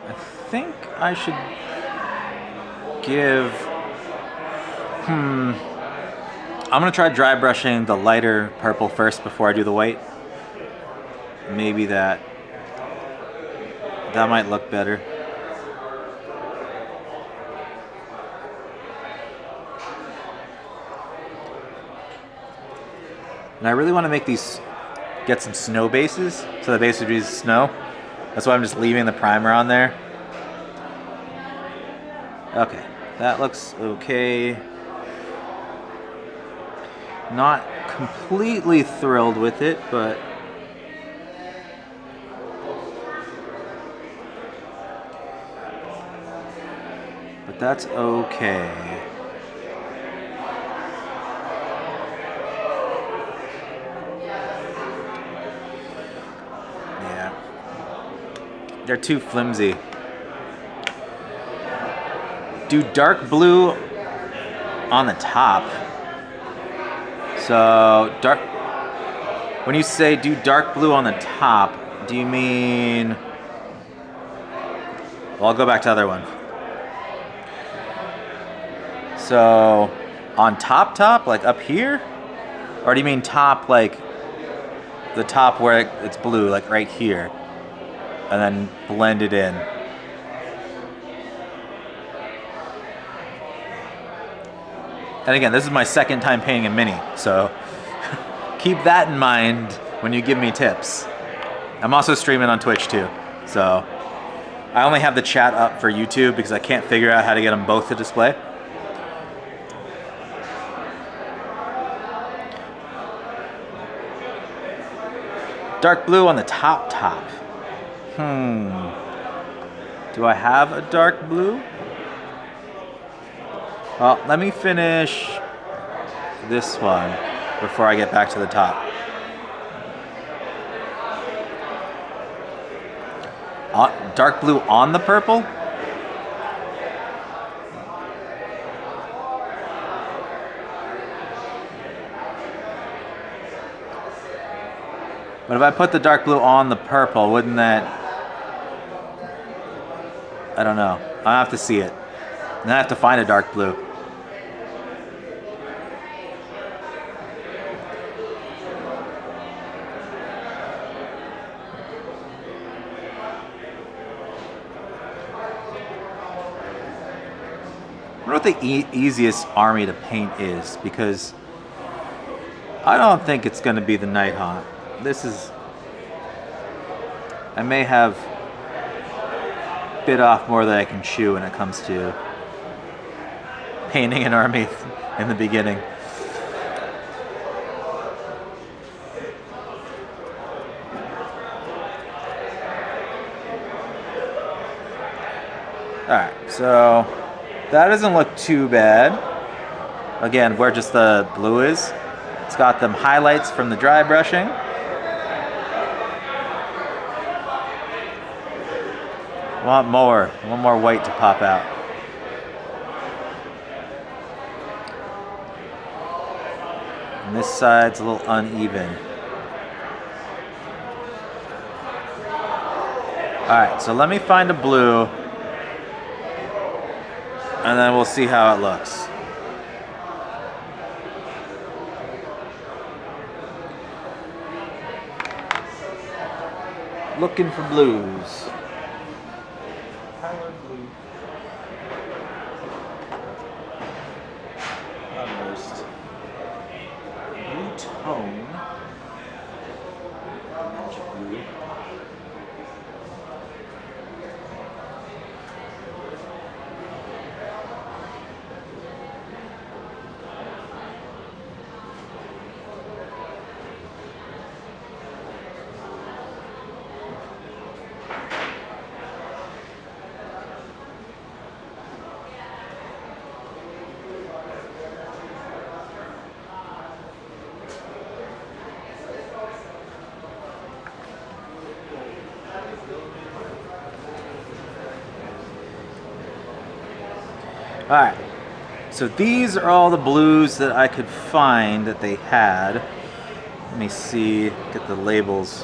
I think I should give... I'm going to try dry brushing the lighter purple first before I do the white. Maybe that might look better. And I really want to make these, get some snow bases, so the base would be snow. That's why I'm just leaving the primer on there. Okay, that looks okay. Not completely thrilled with it, but that's okay. Yeah, They're too flimsy. Do dark blue on the top. So dark. When you say do dark blue on the top, do you mean? Well, I'll go back to the other one. So on top, like up here, or do you mean top like the top where it's blue, like right here, and then blend it in? And again, this is my second time painting a mini, so keep that in mind when you give me tips. I'm also streaming on Twitch too, so I only have the chat up for YouTube because I can't figure out how to get them both to display. Dark blue on the top. Do I have a dark blue? Well, let me finish this one before I get back to the top. Dark blue on the purple? But if I put the dark blue on the purple, wouldn't that... I don't know. I have to see it. And I have to find a dark blue. I wonder what the easiest army to paint is, because I don't think it's going to be the Nighthaunt. This is... I may have bit off more than I can chew when it comes to painting an army in the beginning. Alright, so that doesn't look too bad. Again, where just the blue is. It's got them highlights from the dry brushing. I want more white to pop out. And this side's a little uneven. Alright, so let me find a blue, and then we'll see how it looks. Looking for blues. Highland blue. Almost. Blue tone. Magic blue. Alright, so these are all the blues that I could find that they had. Let me see, get the labels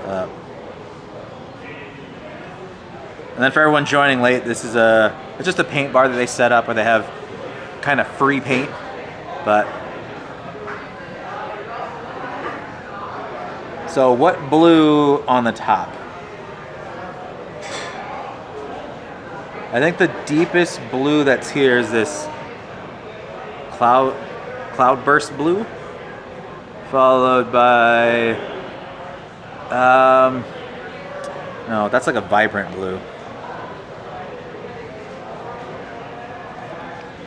up. And then for everyone joining late, this is it's just a paint bar that they set up where they have kind of free paint, but so what blue on the top? I think the deepest blue that's here is this cloudburst blue, followed by no, that's like a vibrant blue.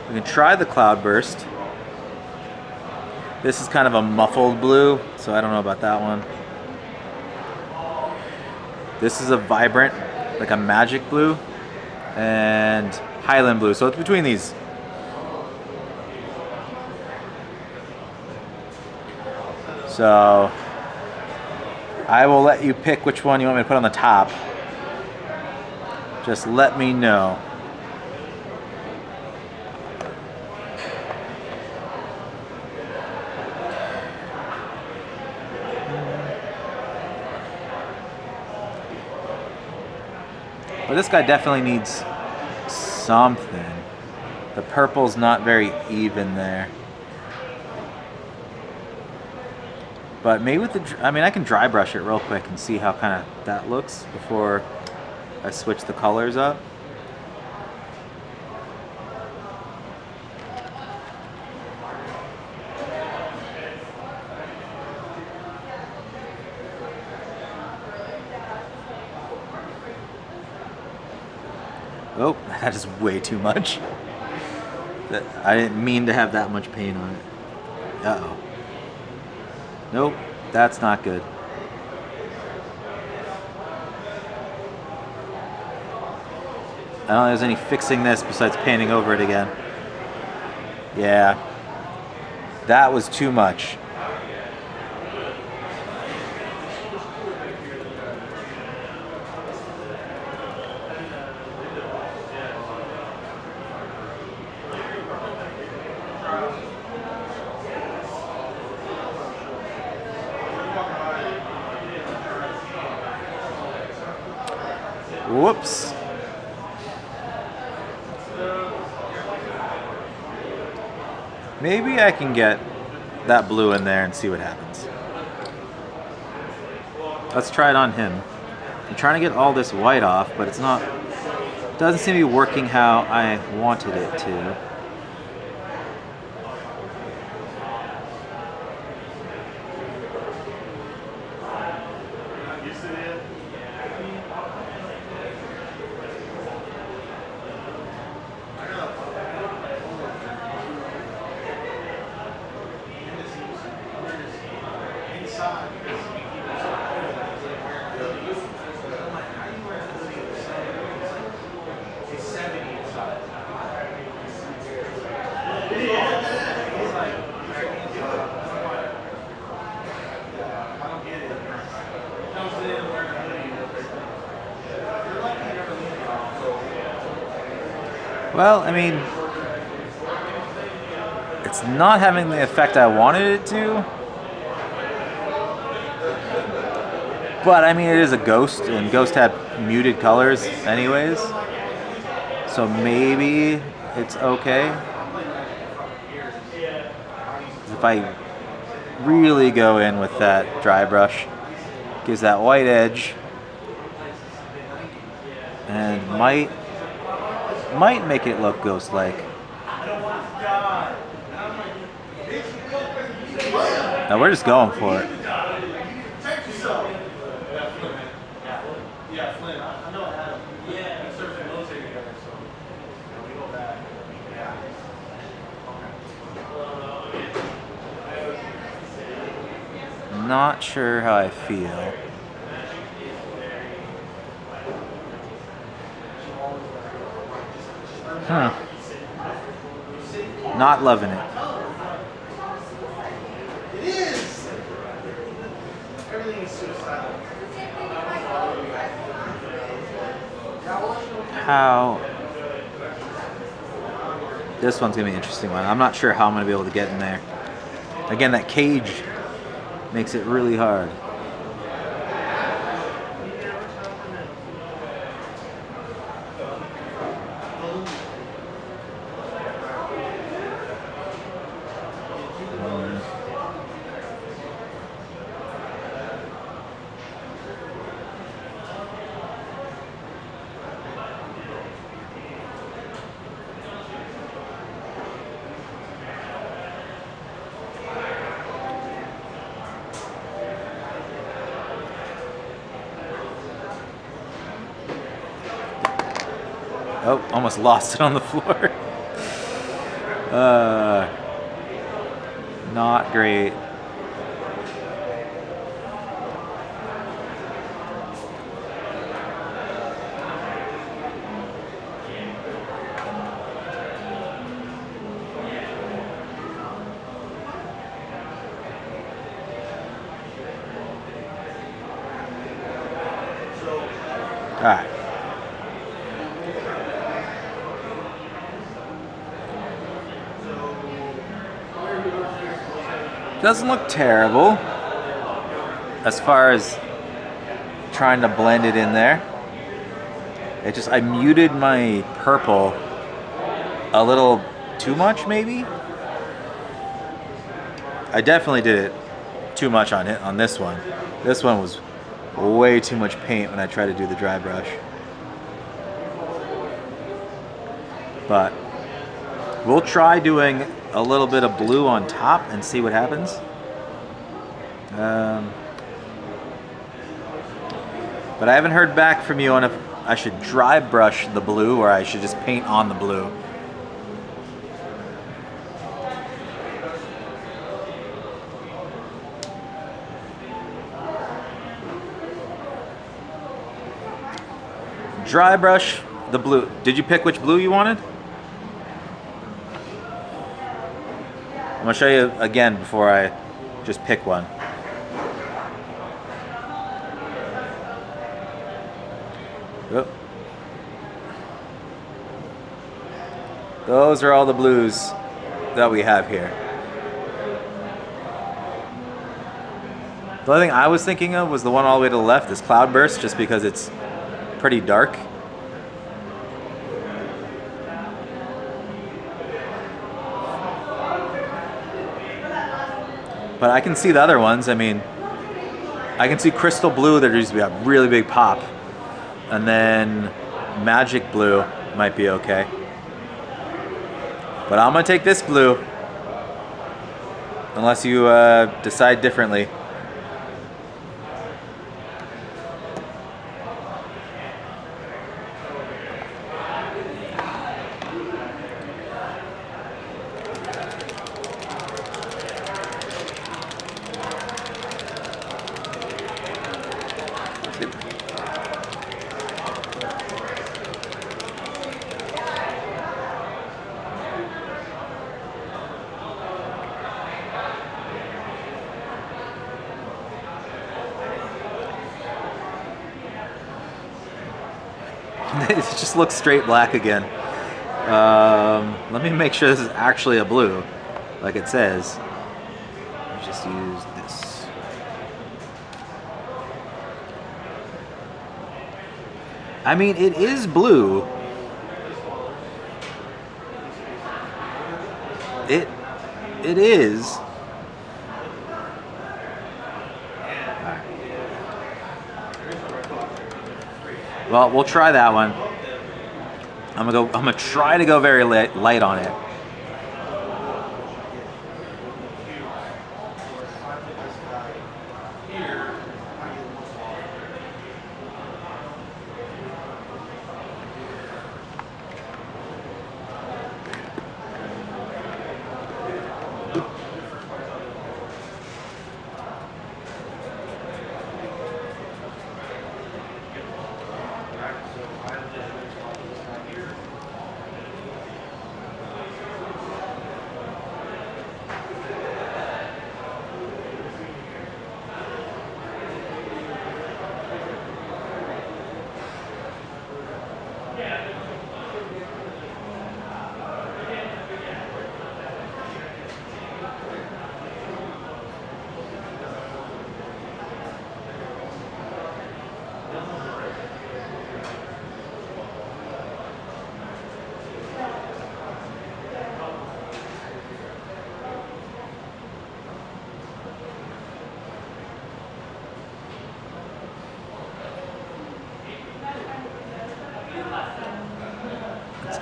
We can try the cloudburst. This is kind of a muffled blue, so I don't know about that one. This is a vibrant, like a magic blue. And Highland blue, so it's between these. So I will let you pick which one you want me to put on the top. Just let me know. But this guy definitely needs something. The purple's not very even there. But maybe with the, I mean, I can dry brush it real quick and see how kind of that looks before I switch the colors up. Oh, that is way too much. I didn't mean to have that much paint on it. Uh-oh. Nope, that's not good. I don't think there's any fixing this besides painting over it again. Yeah, that was too much. Whoops. Maybe I can get that blue in there and see what happens. Let's try it on him. I'm trying to get all this white off, but it's not, doesn't seem to be working how I wanted it to. Well, I mean, it's not having the effect I wanted it to. But I mean, it is a Ghost, and Ghost had muted colors anyways. So maybe it's okay. If I really go in with that dry brush, gives that white edge, and might make it look Ghost-like. Now we're just going for it. Not sure how I feel. Not loving it. It is. Everything is suicidal. How? This one's gonna be an interesting one. I'm not sure how I'm gonna be able to get in there. Again, that cage makes it really hard. Oh, almost lost it on the floor. Not great. right. Doesn't look terrible as far as trying to blend it in there. It just, I muted my purple a little too much, maybe? I definitely did it too much on it on this one. This one was way too much paint when I tried to do the dry brush. But we'll try doing a little bit of blue on top and see what happens. But I haven't heard back from you on if I should dry brush the blue or I should just paint on the blue. Dry brush the blue. Did you pick which blue you wanted? I'm gonna show you again before I just pick one. Oh. Those are all the blues that we have here. The only thing I was thinking of was the one all the way to the left, this Cloudburst, just because it's pretty dark. But I can see the other ones. I mean, I can see Crystal Blue, there used to be a really big pop. And then Magic Blue might be okay. But I'm gonna take this blue, unless you decide differently. It just looks straight black again. Let me make sure this is actually a blue, like it says. Let's just use this. I mean, it is blue. It is. Well, we'll try that one. I'm gonna try to go very light on it.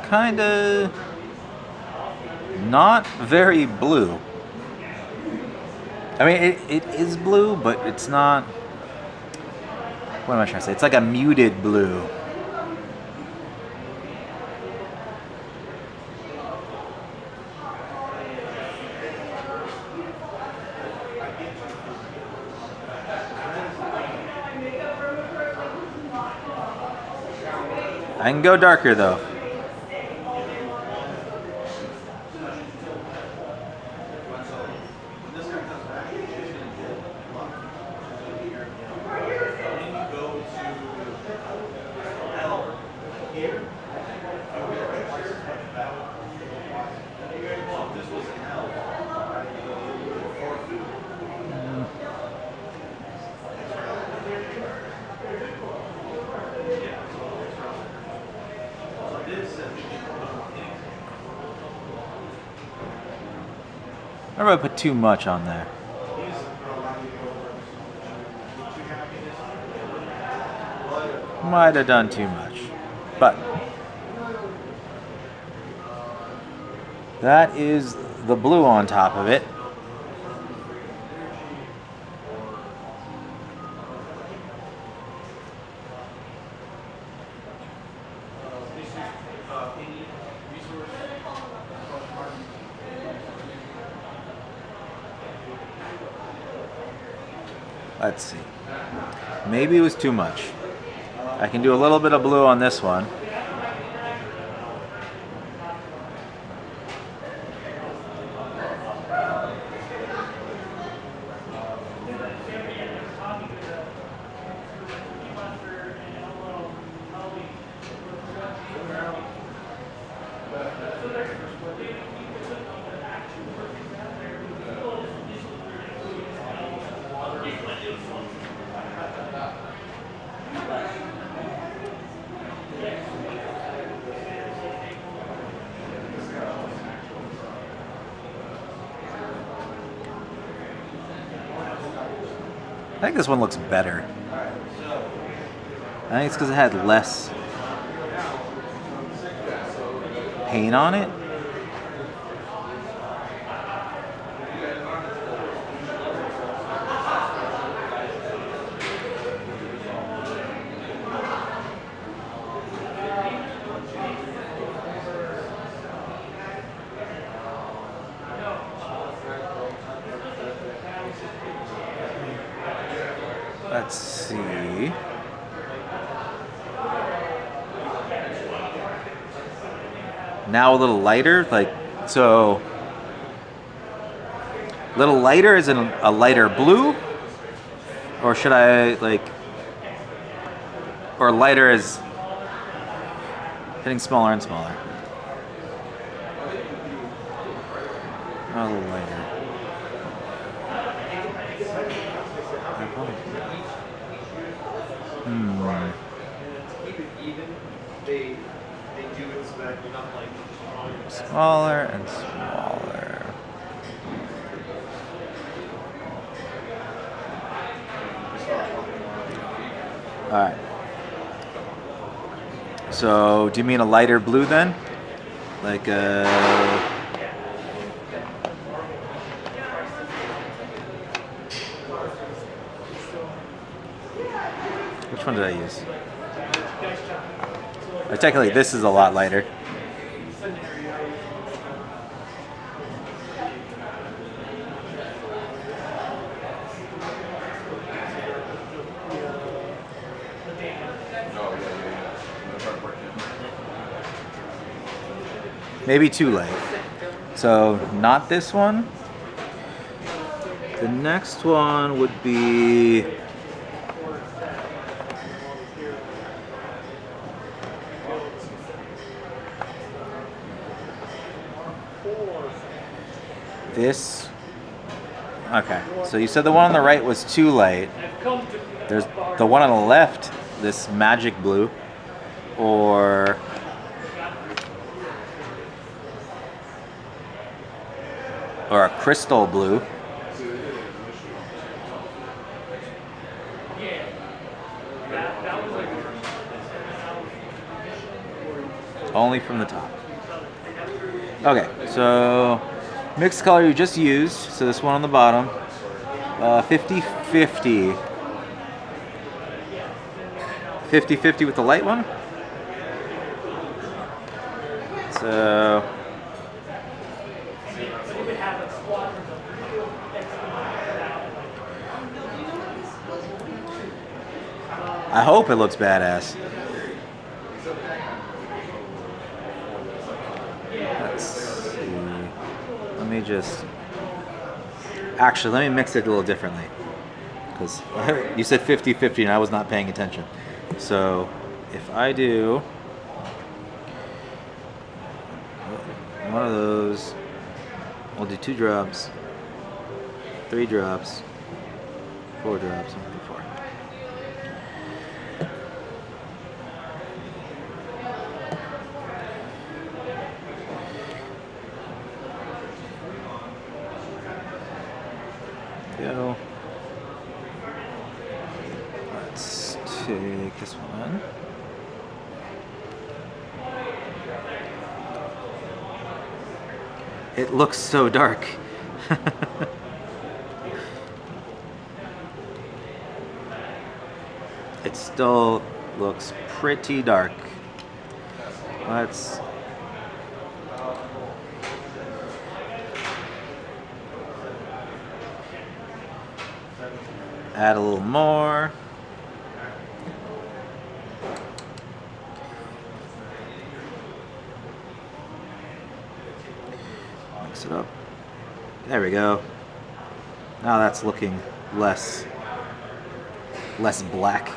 Kind of not very blue. I mean, it is blue, but it's not. What am I trying to say? It's like a muted blue. I can go darker though. Or if I put too much on there. Might have done too much. But that is the blue on top of it. Let's see. Maybe it was too much. I can do a little bit of blue on this one. I think this one looks better. I think it's because it had less paint on it. Let's see. Now a little lighter, like, so a little lighter is in a lighter blue, or should I like, or lighter is getting smaller and smaller. A little lighter. Smaller and smaller. All right. So, do you mean a lighter blue then? Like which one did I use? Technically, this is a lot lighter. Maybe too light. So, not this one. The next one would be this. Okay, so you said the one on the right was too light. There's the one on the left, this magic blue, or a crystal blue. Only from the top. Okay, so mixed color you just used, so this one on the bottom, 50-50. 50-50 with the light one. So I hope it looks badass. Let's see. Let me just... Actually, let me mix it a little differently. Because you said 50-50 and I was not paying attention. So, if I do one of those, we'll do 2 drops, 3 drops, 4 drops, 1, 2, 4. go. Let's take this one. It looks so dark. It still looks pretty dark. Let's add a little more. Mix it up. There we go. Now that's looking less black.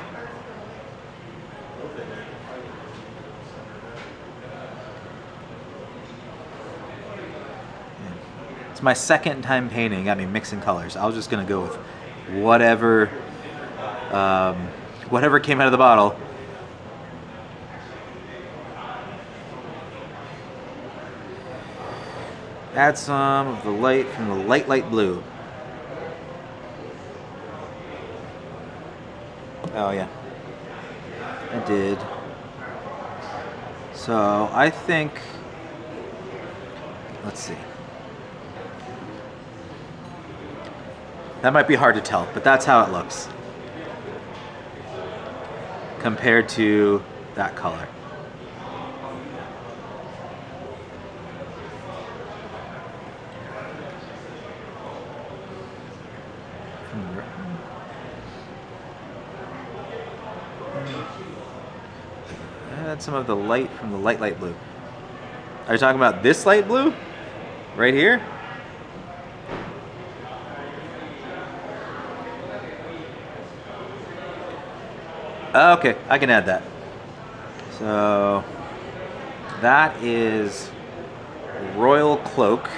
It's my second time painting. Got me mixing colors. I was just gonna go with whatever came out of the bottle. Add some of the light from the light blue. Oh yeah, I did. So I think, let's see. That might be hard to tell, but that's how it looks compared to that color. Add some of the light from the light blue. Are you talking about this light blue? Right here? Okay, I can add that. So that is Royal Cloak.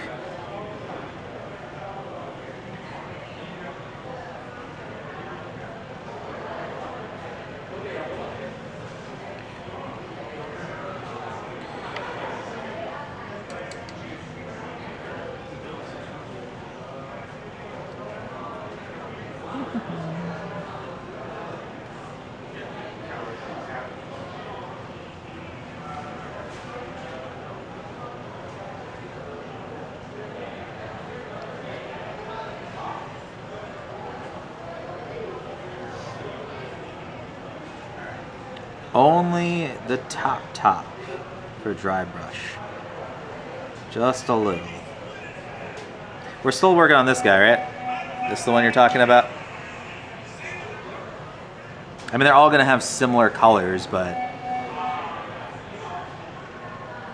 Only the top for dry brush. Just a little. We're still working on this guy, right? This is the one you're talking about? I mean, they're all gonna have similar colors, but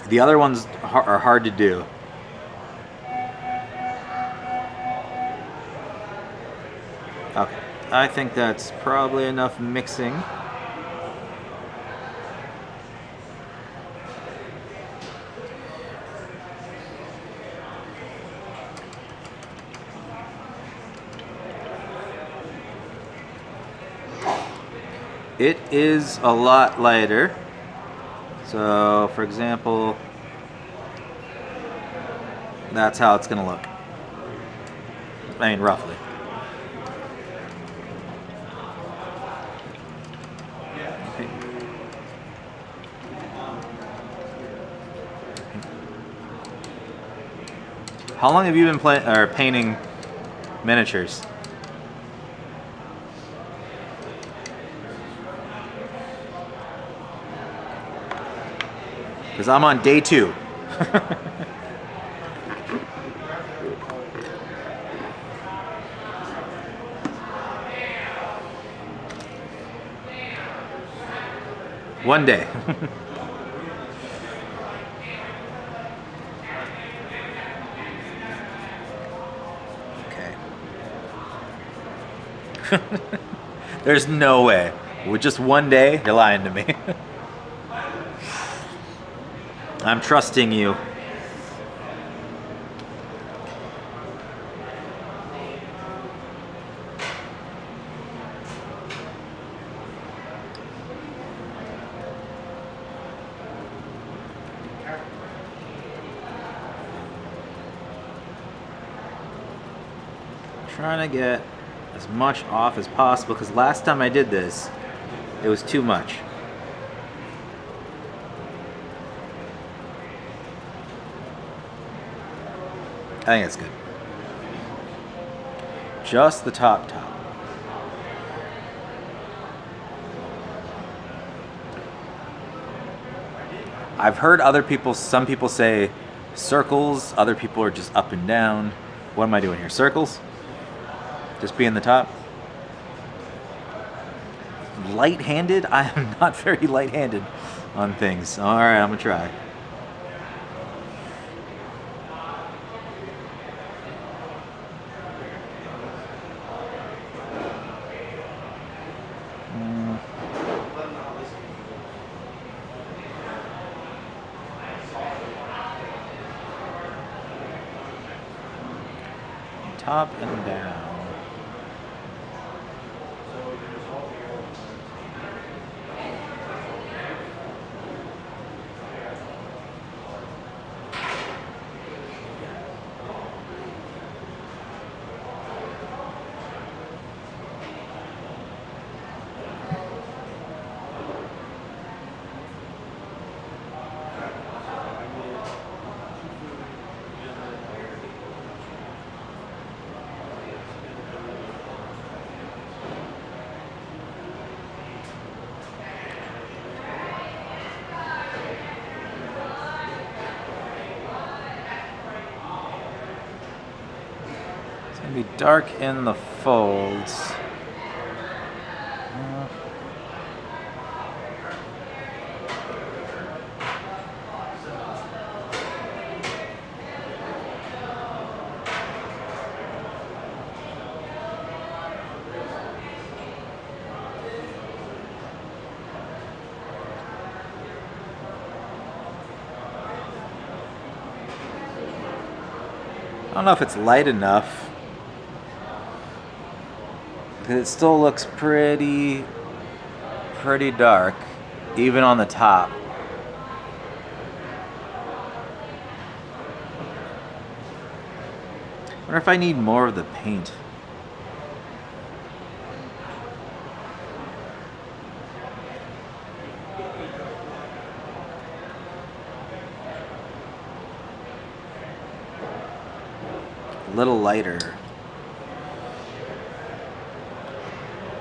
the other ones are hard to do. Okay, I think that's probably enough mixing. It is a lot lighter. So, for example, that's how it's gonna look. I mean, roughly. Okay. How long have you been painting miniatures? Because I'm on day 2. One day. Okay. There's no way. With just one day, you're lying to me. I'm trusting you. Trying to get as much off as possible because last time I did this, it was too much. I think it's good. Just the top. I've heard some people say circles, other people are just up and down. What am I doing here? Circles? Just being the top? Light-handed? I am not very light-handed on things. Alright, I'm gonna try. Top and down. Be dark in the folds. I don't know if it's light enough. It still looks pretty dark, even on the top. I wonder if I need more of the paint. A little lighter.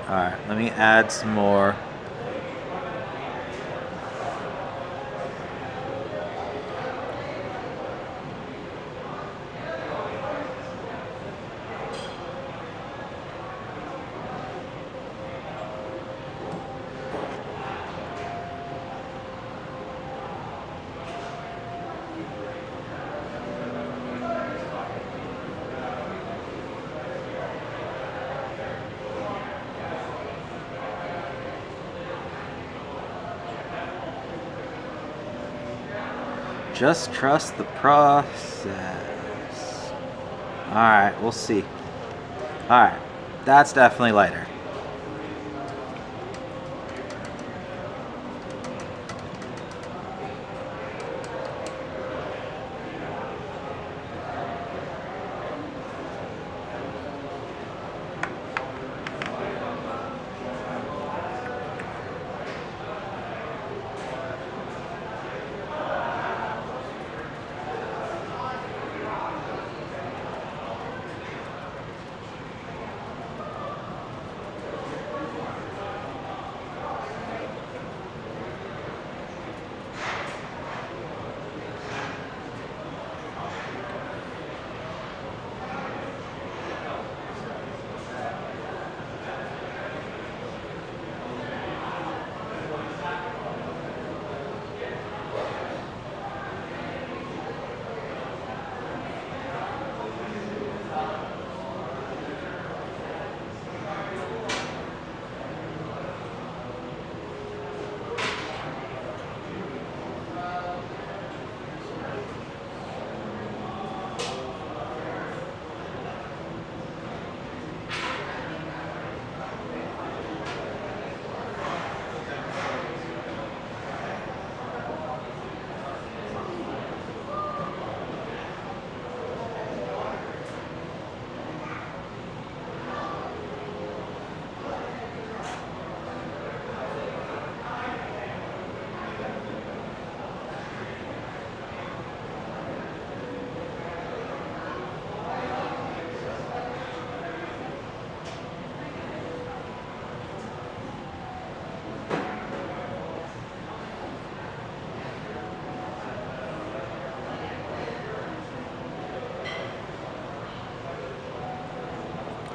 Alright, let me add some more. Just trust the process. Alright, we'll see. Alright, that's definitely lighter.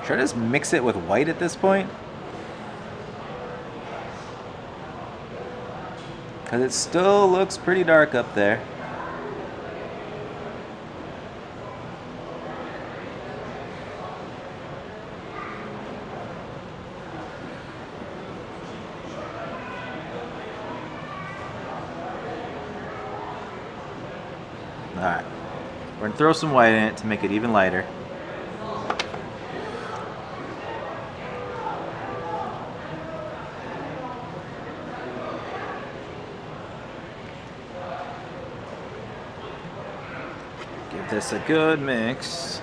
Should I just mix it with white at this point? Because it still looks pretty dark up there. Alright, we're going to throw some white in it to make it even lighter. Give this a good mix.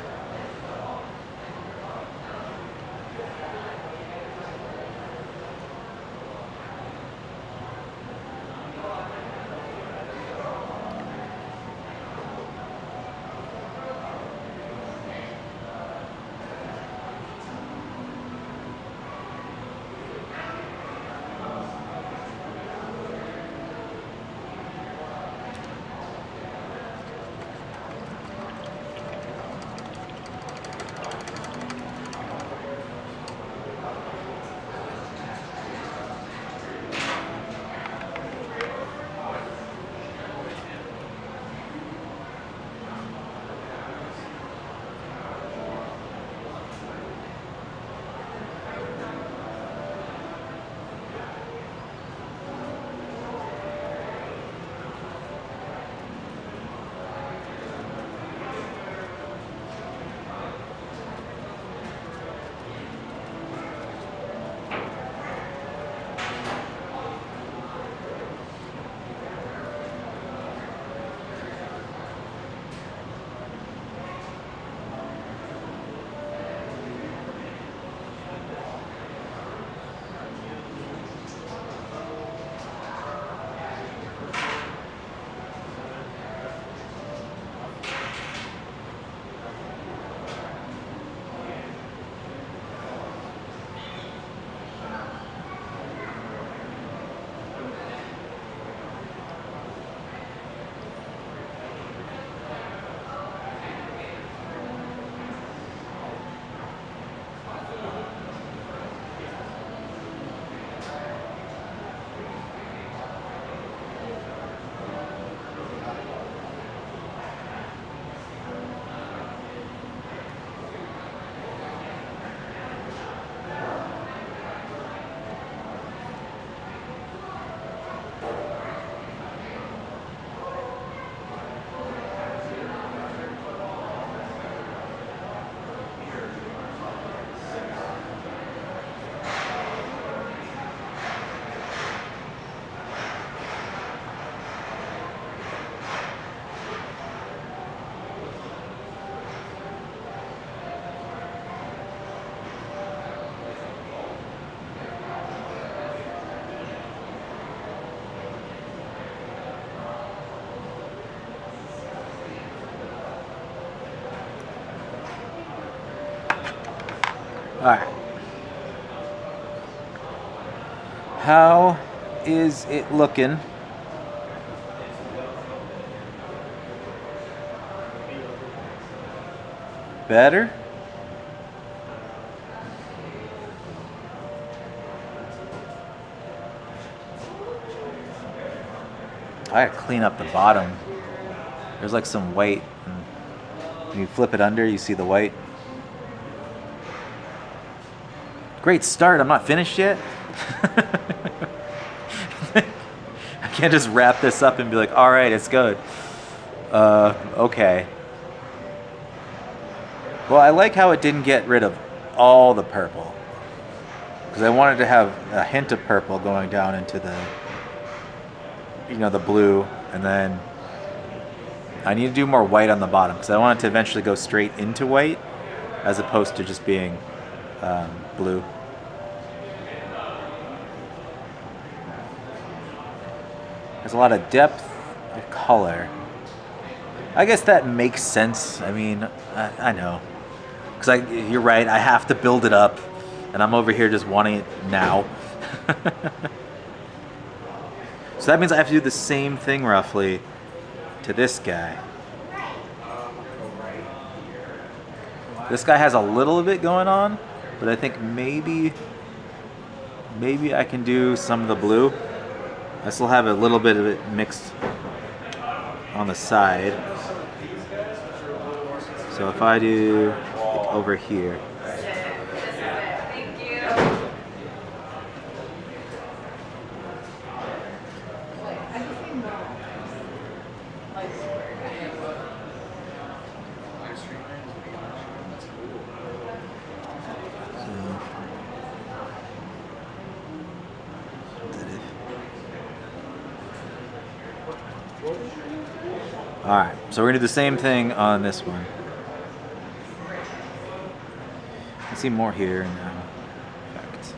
Alright. How is it looking? Better? I gotta clean up the bottom. There's like some white. When you flip it under, you see the white. Great start. I'm not finished yet. I can't just wrap this up and be like, all right, it's good. Okay. Well, I like how it didn't get rid of all the purple. Because I wanted to have a hint of purple going down into the, the blue. And then I need to do more white on the bottom. Because I want it to eventually go straight into white. As opposed to just being blue. There's a lot of depth of color. I guess that makes sense. I mean, I know. Because you're right, I have to build it up. And I'm over here just wanting it now. So that means I have to do the same thing roughly to this guy. This guy has a little bit going on. but I think maybe I can do some of the blue. I still have a little bit of it mixed on the side. So if I do like over here. Alright, so we're going to do the same thing on this one. I see more here now. Perfect.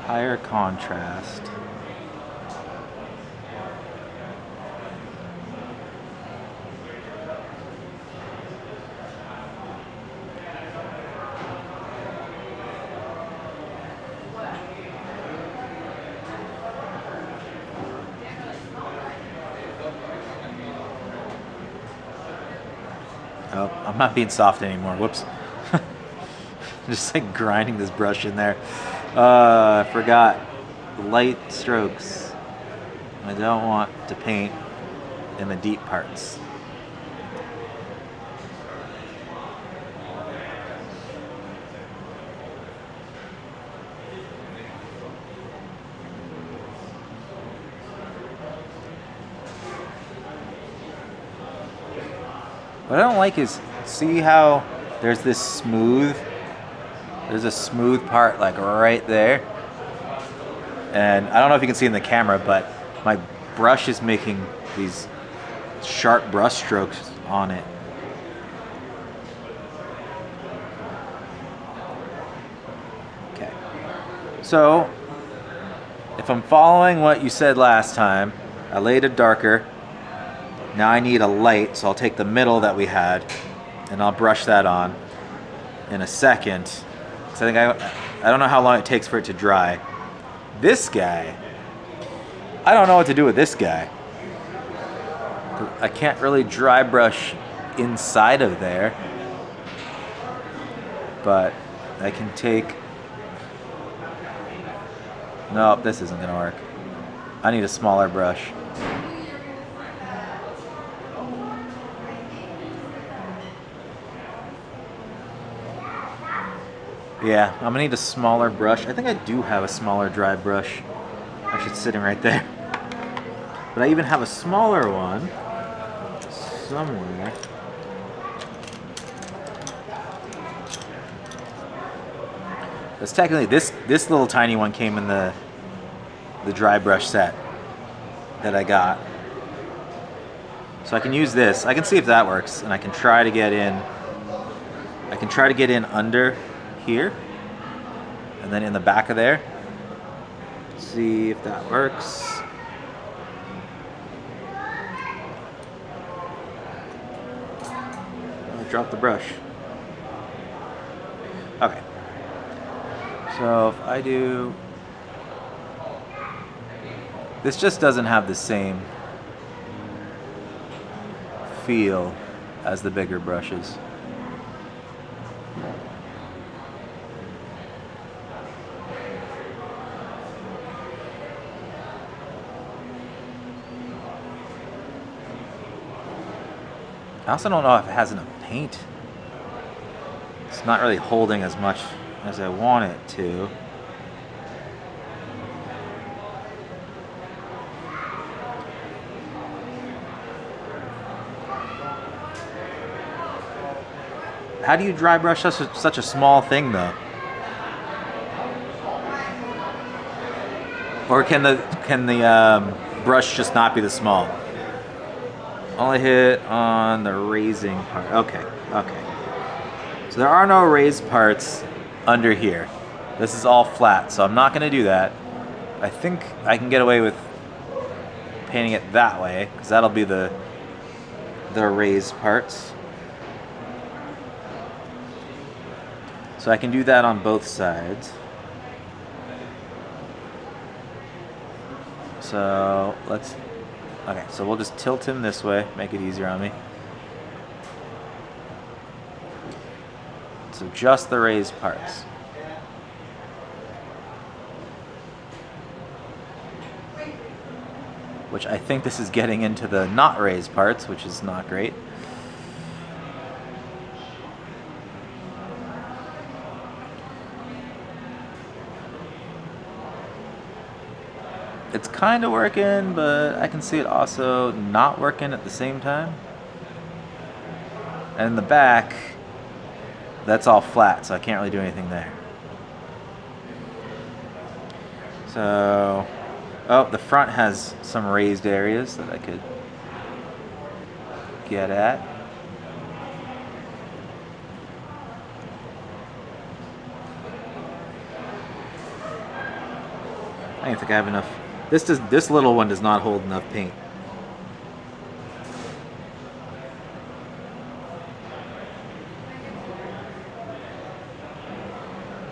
Higher contrast. Oh, I'm not being soft anymore. Whoops. Just like grinding this brush in there. I forgot. Light strokes. I don't want to paint in the deep parts. What I don't like is, see how there's a smooth part like right there? And I don't know if you can see in the camera, but my brush is making these sharp brush strokes on it. Okay. So, if I'm following what you said last time, I laid it darker. Now I need a light, so I'll take the middle that we had and I'll brush that on in a second. So I don't know how long it takes for it to dry. This guy, I don't know what to do with this guy. I can't really dry brush inside of there, but I can take, nope, this isn't gonna work. I need a smaller brush. Yeah, I'm gonna need a smaller brush. I think I do have a smaller dry brush. Actually, it's sitting right there. But I even have a smaller one somewhere. That's technically, this little tiny one came in the dry brush set that I got. So I can use this. I can see if that works, and I can try to get in. I can try to get in under here, and then in the back of there. See if that works. I dropped the brush. Okay. So if I do, this just doesn't have the same feel as the bigger brushes. I also don't know if it has enough paint. It's not really holding as much as I want it to. How do you dry brush such a small thing though? Or can the brush just not be this small? Only hit on the raising part. Okay, okay. So there are no raised parts under here. This is all flat, so I'm not gonna do that. I think I can get away with painting it that way, because that'll be the raised parts. So I can do that on both sides. So let's Okay, so we'll just tilt him this way, make it easier on me. So just the raised parts. Which I think this is getting into the not raised parts, which is not great. It's kind of working, but I can see it also not working at the same time. And in the back, that's all flat, so I can't really do anything there. So, oh, the front has some raised areas that I could get at. I don't think I have enough. This little one does not hold enough paint.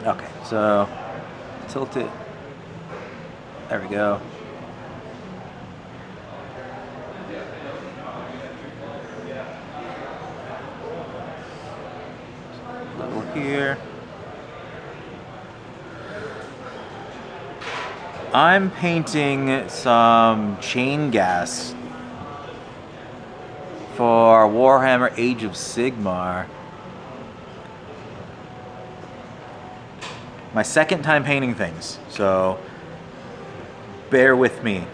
Okay, so tilt it. There we go. Level here. I'm painting some Chainghasts for Warhammer Age of Sigmar. My second time painting things, so bear with me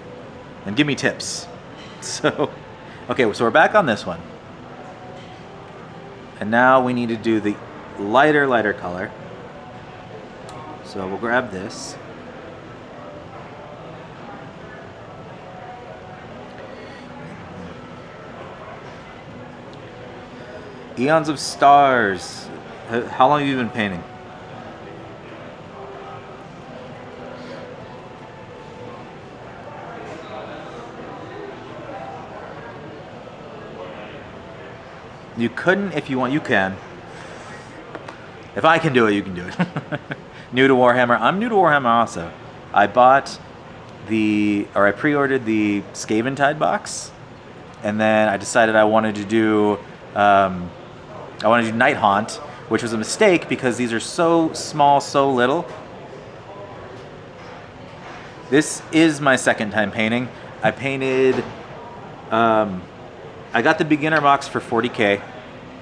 and give me tips. So, okay, so we're back on this one. And now we need to do the lighter color. So we'll grab this. Eons of Stars. How long have you been painting? You couldn't if you want, you can. If I can do it, you can do it. New to Warhammer. I'm new to Warhammer also. I bought I pre-ordered the Scaventide box, and then I decided I wanted to do Nighthaunt, which was a mistake because these are so small, so little. This is my second time painting. I painted, I got the beginner box for 40K,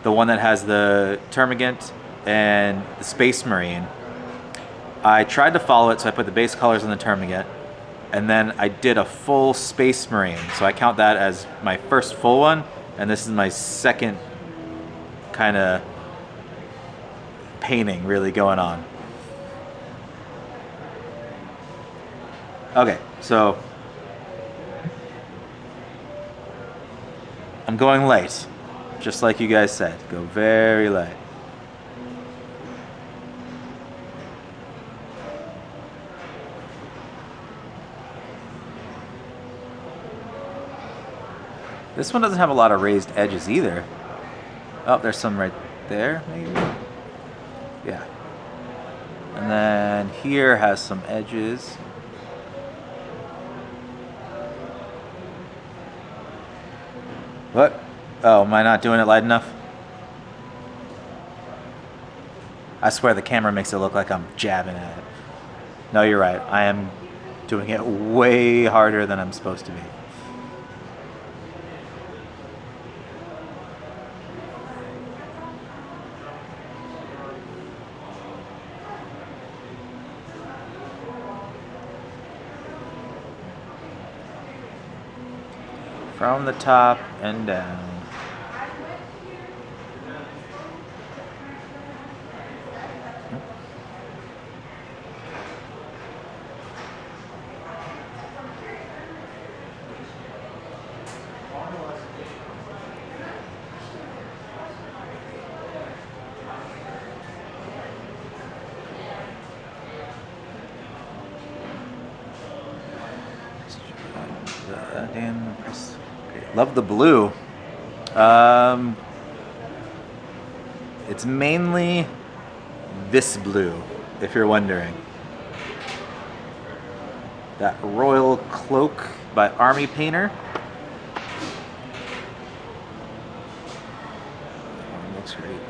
the one that has the Termagant and the Space Marine. I tried to follow it, so I put the base colors on the Termagant, and then I did a full Space Marine, so I count that as my first full one, and this is my second kind of painting really going on. Okay, so I'm going light, just like you guys said. Go very light. This one doesn't have a lot of raised edges either. Oh, there's some right there, maybe? Yeah. And then here has some edges. What? Oh, am I not doing it light enough? I swear the camera makes it look like I'm jabbing at it. No, you're right. I am doing it way harder than I'm supposed to be. From the top and down. Damn. Love the blue. It's mainly this blue, if you're wondering. That Royal Cloak by Army Painter. looks great.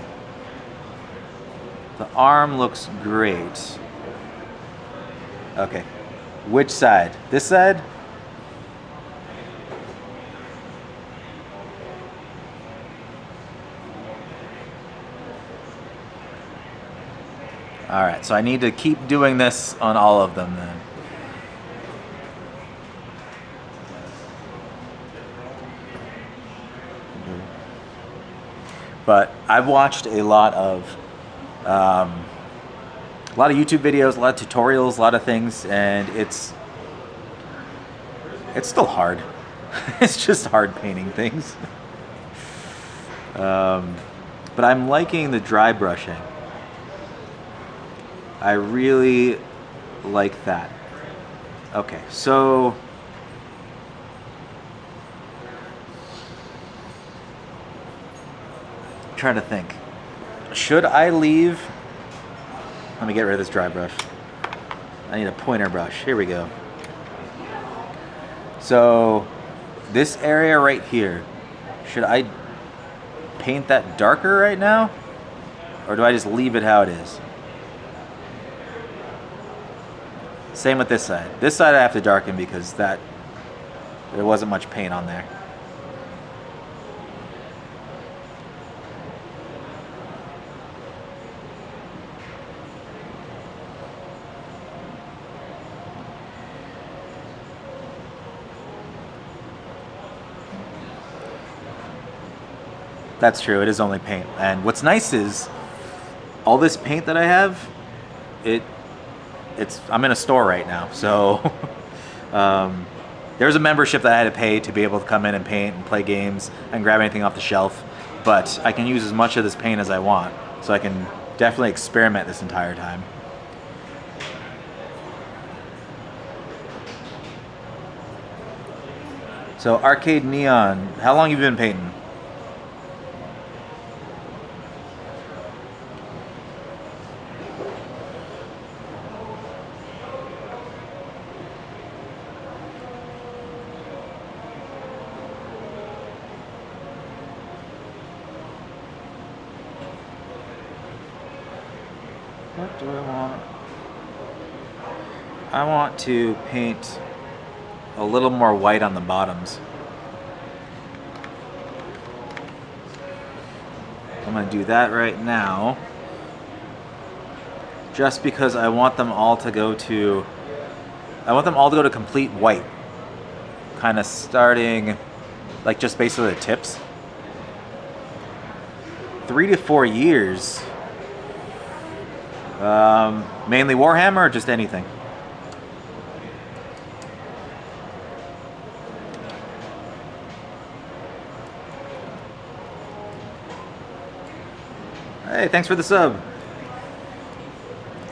The arm looks great. Okay. Which side? This side? Alright, so I need to keep doing this on all of them then. But I've watched a lot of YouTube videos, a lot of tutorials, a lot of things, and it's still hard. It's just hard painting things. But I'm liking the dry brushing. I really like that. Okay, so I'm trying to think. Should I leave? Let me get rid of this dry brush. I need a pointer brush. Here we go. So this area right here, should I paint that darker right now? Or do I just leave it how it is? Same with this side. This side I have to darken because there wasn't much paint on there. That's true, it is only paint. And what's nice is all this paint that I have, I'm in a store right now, so there's a membership that I had to pay to be able to come in and paint and play games and grab anything off the shelf, but I can use as much of this paint as I want, so I can definitely experiment this entire time. So Arcade Neon, how long have you been painting? What do I want? I want to paint a little more white on the bottoms. I'm going to do that right now. Just because I want them all to go to complete white. Kind of starting like just basically the tips. 3 to 4 years. Mainly Warhammer or just anything? Hey, thanks for the sub.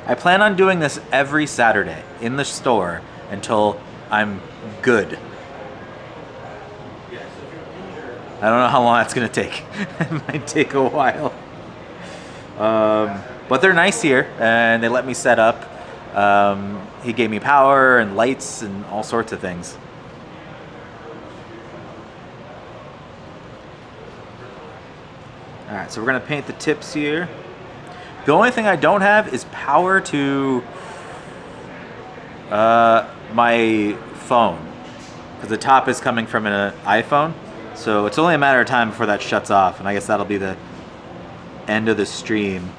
I plan on doing this every Saturday in the store until I'm good. I don't know how long that's going to take. It might take a while. But they're nice here, and they let me set up. He gave me power and lights and all sorts of things. Alright, so we're going to paint the tips here. The only thing I don't have is power to my phone, because the top is coming from an iPhone. So it's only a matter of time before that shuts off, and I guess that'll be the end of the stream.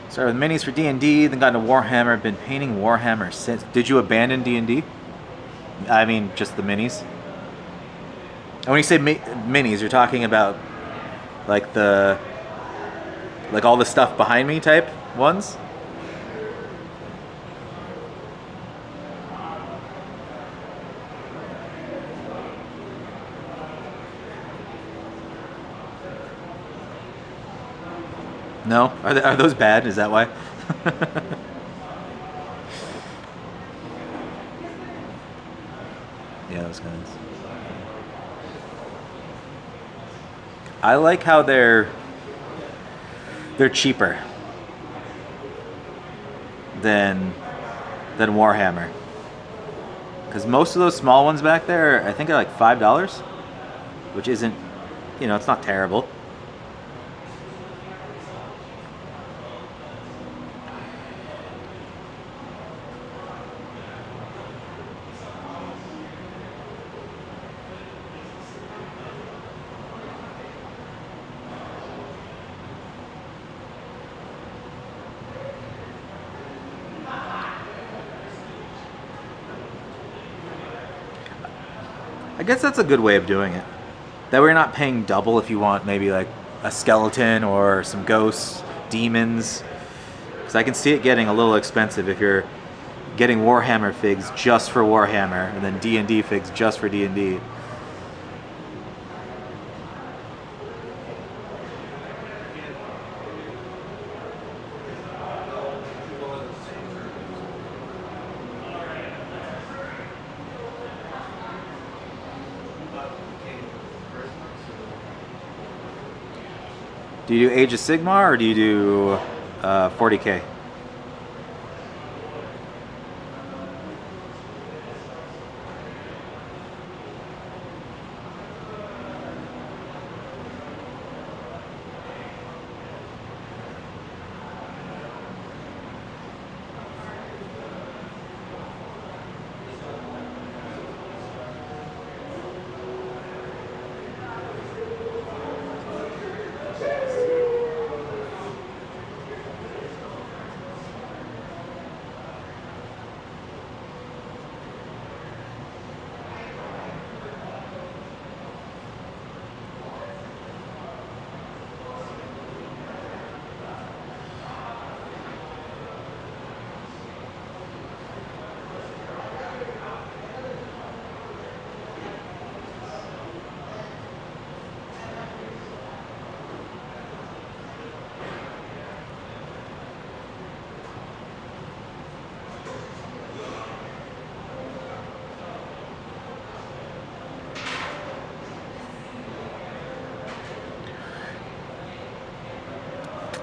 Started with minis for D&D, then got into Warhammer. Been painting Warhammer since. Did you abandon D&D? I mean, just the minis. And when you say minis, you're talking about like all the stuff behind me type ones? No? Are those bad? Is that why? Yeah, those guys. I like how they're cheaper than Warhammer. Because most of those small ones back there, I think are like $5, which isn't, you know, it's not terrible. I guess that's a good way of doing it. That way you're not paying double if you want maybe like a skeleton or some ghosts, demons. Because I can see it getting a little expensive if you're getting Warhammer figs just for Warhammer and then D&D figs just for D&D. Do you do Age of Sigmar or do you do 40K?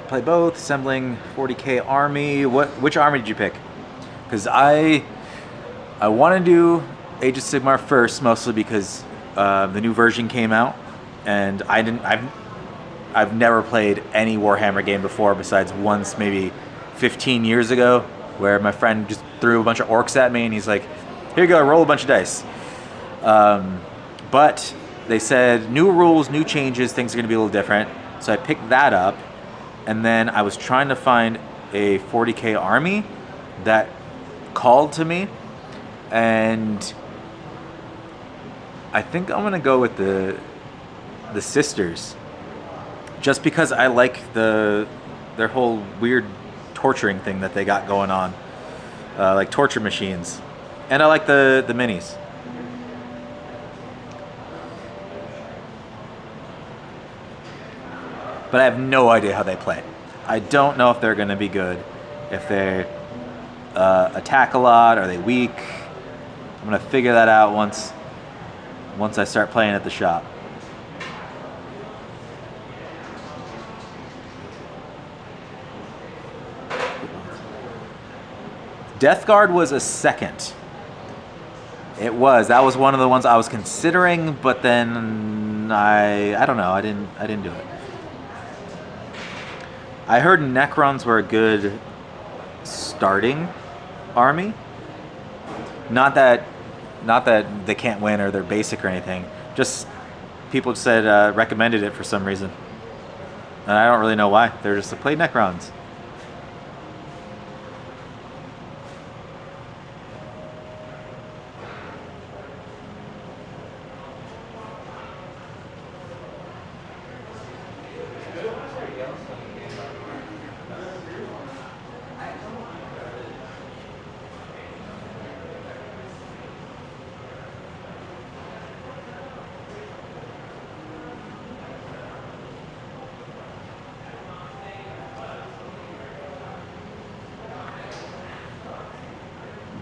Play both, assembling 40K army. Which army did you pick? Because I want to do Age of Sigmar first, mostly because the new version came out, and I've never played any Warhammer game before besides once maybe 15 years ago, where my friend just threw a bunch of orcs at me and he's like, "Here you go, roll a bunch of dice." But they said new rules, new changes, things are going to be a little different, so I picked that up. And then I was trying to find a 40K army that called to me, and I think I'm gonna go with the sisters, just because I like their whole weird torturing thing that they got going on, like torture machines, and I like the minis. But I have no idea how they play. I don't know if they're going to be good. If they attack a lot, are they weak? I'm going to figure that out once I start playing at the shop. Death Guard was a second. It was. That was one of the ones I was considering, but then I don't know. I didn't do it. I heard Necrons were a good starting army. Not that they can't win or they're basic or anything. Just people said recommended it for some reason, and I don't really know why. They're just like, play Necrons.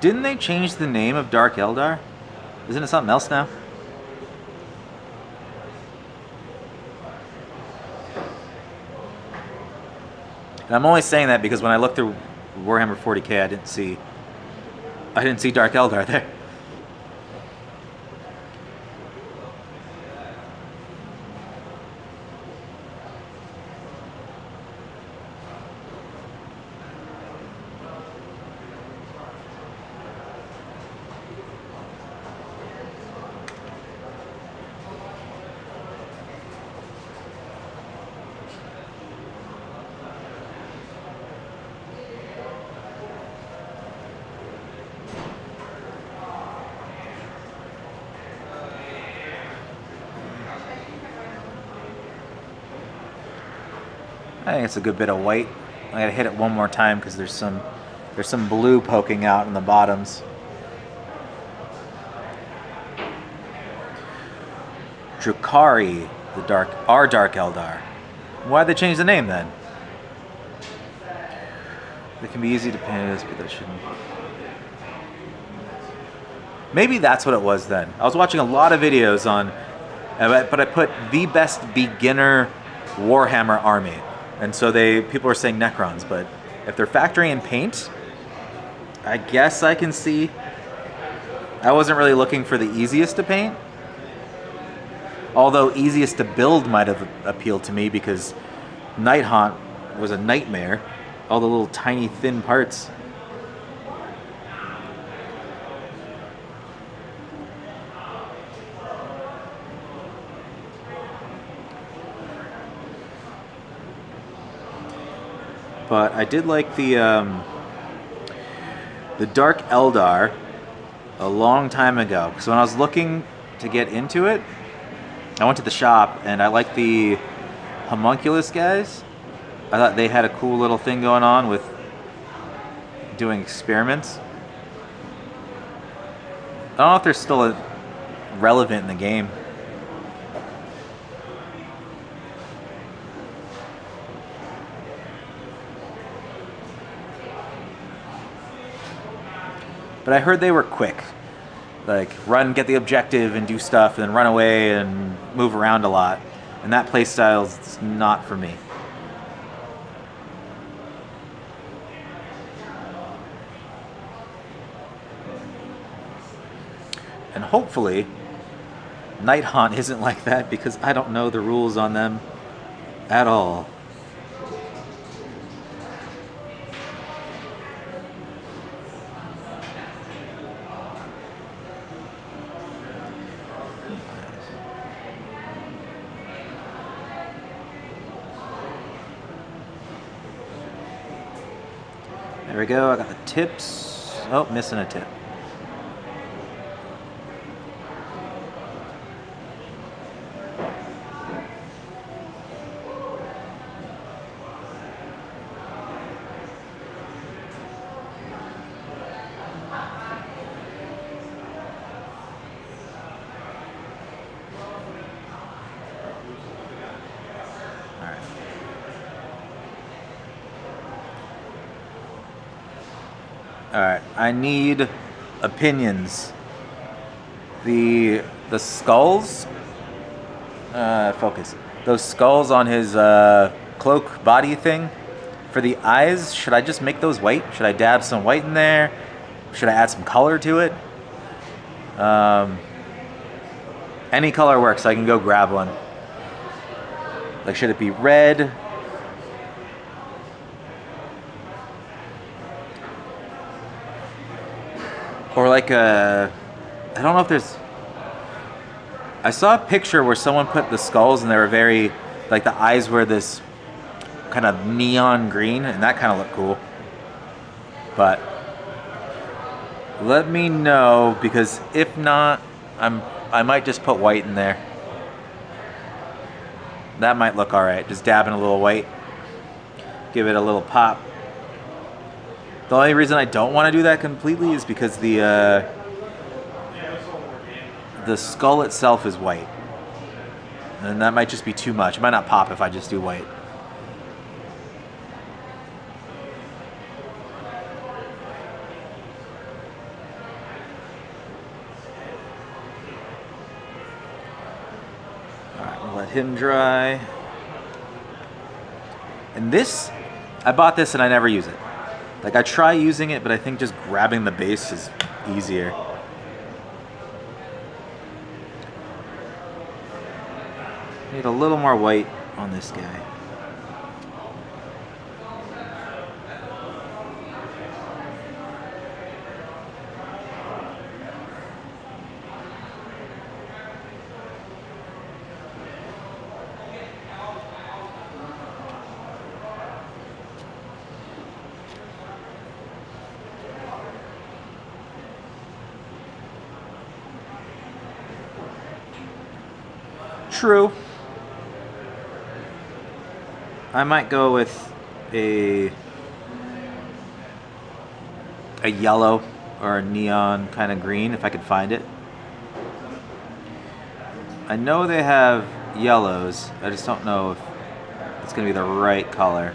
Didn't they change the name of Dark Eldar? Isn't it something else now? And I'm only saying that because when I looked through Warhammer 40K, I didn't see Dark Eldar there. I think it's a good bit of white. I gotta hit it one more time because there's some blue poking out in the bottoms. Drukhari, our Dark Eldar. Why'd they change the name then? It can be easy to paint, but that shouldn't. Maybe that's what it was then. I was watching a lot of videos on, but I put the best beginner Warhammer army, and so people are saying Necrons. But if they're factoring in paint, I guess I can see. I wasn't really looking for the easiest to paint. Although easiest to build might have appealed to me because Nighthaunt was a nightmare. All the little tiny thin parts. But I did like the Dark Eldar a long time ago. Because when I was looking to get into it, I went to the shop and I liked the homunculus guys. I thought they had a cool little thing going on with doing experiments. I don't know if they're still relevant in the game. But I heard they were quick. Like, run, get the objective, and do stuff, and then run away and move around a lot. And that playstyle's not for me. And hopefully, Nighthaunt isn't like that because I don't know the rules on them at all. There we go, I got the tips. Oh, missing a tip. Alright, I need opinions. The skulls, focus. Those skulls on his cloak body thing, for the eyes, should I just make those white? Should I dab some white in there? Should I add some color to it? Any color works, I can go grab one. Like, should it be red? Or like I don't know if there's... I saw a picture where someone put the skulls and they were very... Like, the eyes were this kind of neon green, and that kind of looked cool. But let me know, because if not, I might just put white in there. That might look alright. Just dabbing a little white. Give it a little pop. The only reason I don't want to do that completely is because the skull itself is white. And that might just be too much. It might not pop if I just do white. Alright, we'll let him dry. And this, I bought this and I never use it. Like, I try using it, but I think just grabbing the base is easier. Need a little more white on this guy. True. I might go with a yellow or a neon kind of green if I could find it. I know they have yellows. I just don't know if it's going to be the right color.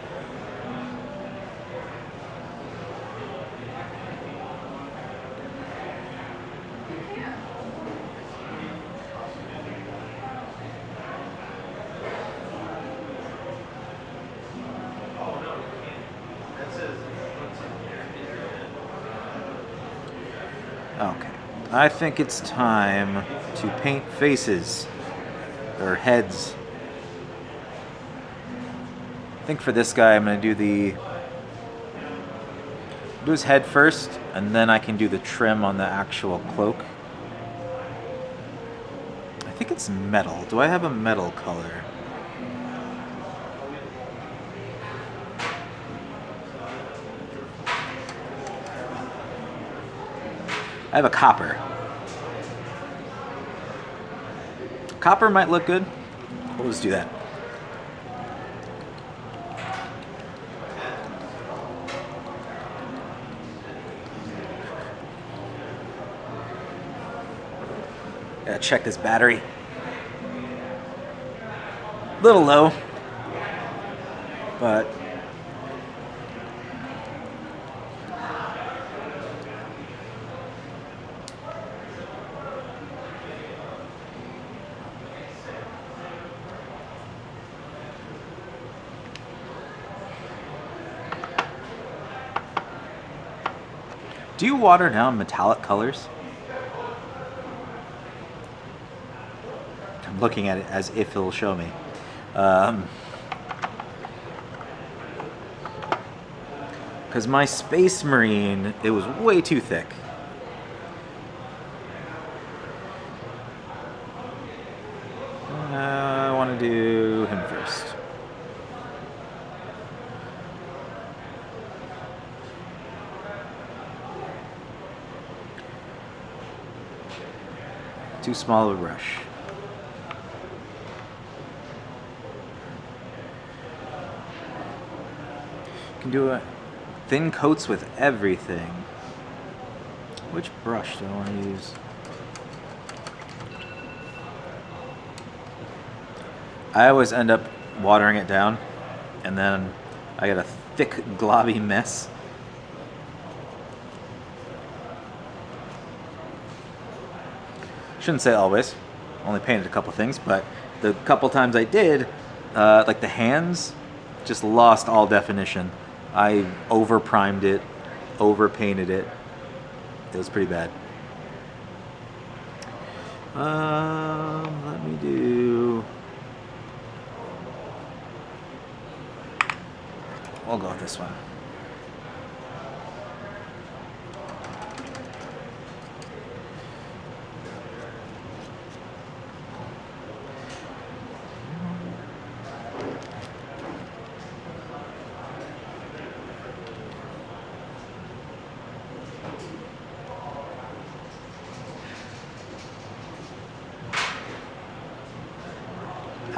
Okay. I think it's time to paint faces or heads. I think for this guy I'm going to do his head first, and then I can do the trim on the actual cloak. I think it's metal. Do I have a metal color? I have a copper. Copper might look good. We'll just do that. Gotta check this battery. Little low, but do you water down metallic colors? I'm looking at it as if it'll show me. Because my Space Marine, it was way too thick. I want to do him first. Too small of a brush. Can do a thin coats with everything. Which brush do I want to use? I always end up watering it down, and then I get a thick, globby mess. Shouldn't say always. Only painted a couple things, but the couple times I did, like the hands, just lost all definition. I over primed it, over painted it. It was pretty bad. Let me do. We'll go with this one.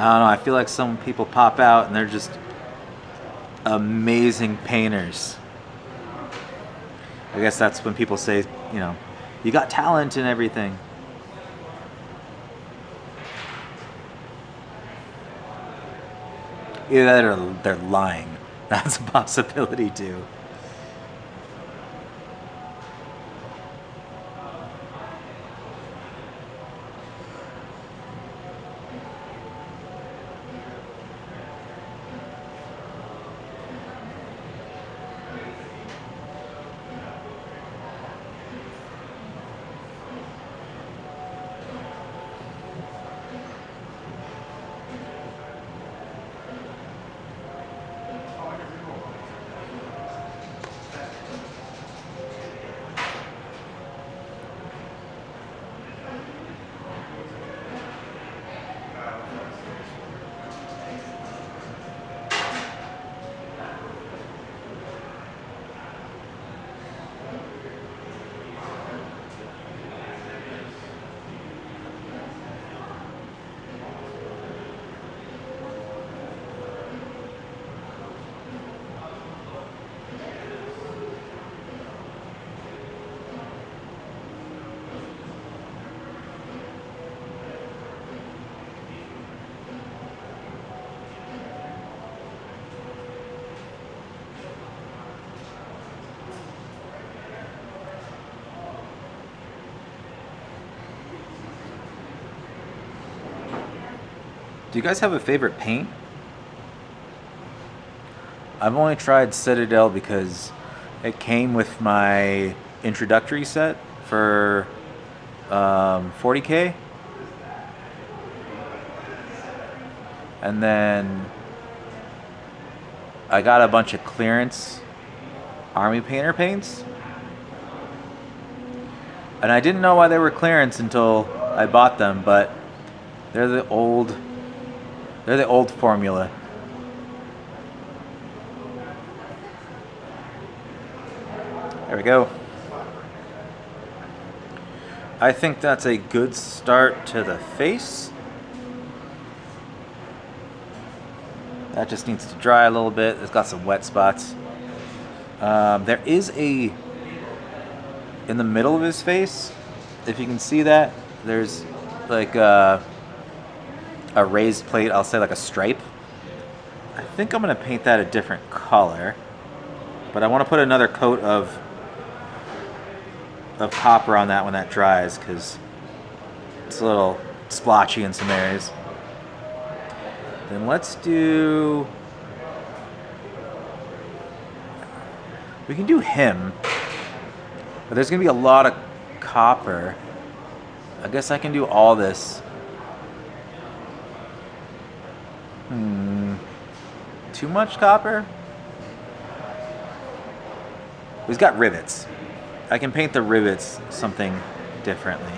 I don't know, I feel like some people pop out and they're just amazing painters. I guess that's when people say, you know, you got talent and everything. Either that or they're lying. That's a possibility too. you guys have a favorite paint? I've only tried Citadel because it came with my introductory set for 40K. And then I got a bunch of clearance Army Painter paints. And I didn't know why they were clearance until I bought them, but they're the old formula. There we go. I think that's a good start to the face. That just needs to dry a little bit. It's got some wet spots. There is in the middle of his face, if you can see that, there's like a raised plate, I'll say like a stripe. I think I'm gonna paint that a different color, but I want to put another coat of copper on that when that dries, because it's a little splotchy in some areas. Then let's do... We can do him, but there's gonna be a lot of copper. I guess I can do all this. Too much copper? He's got rivets. I can paint the rivets something differently.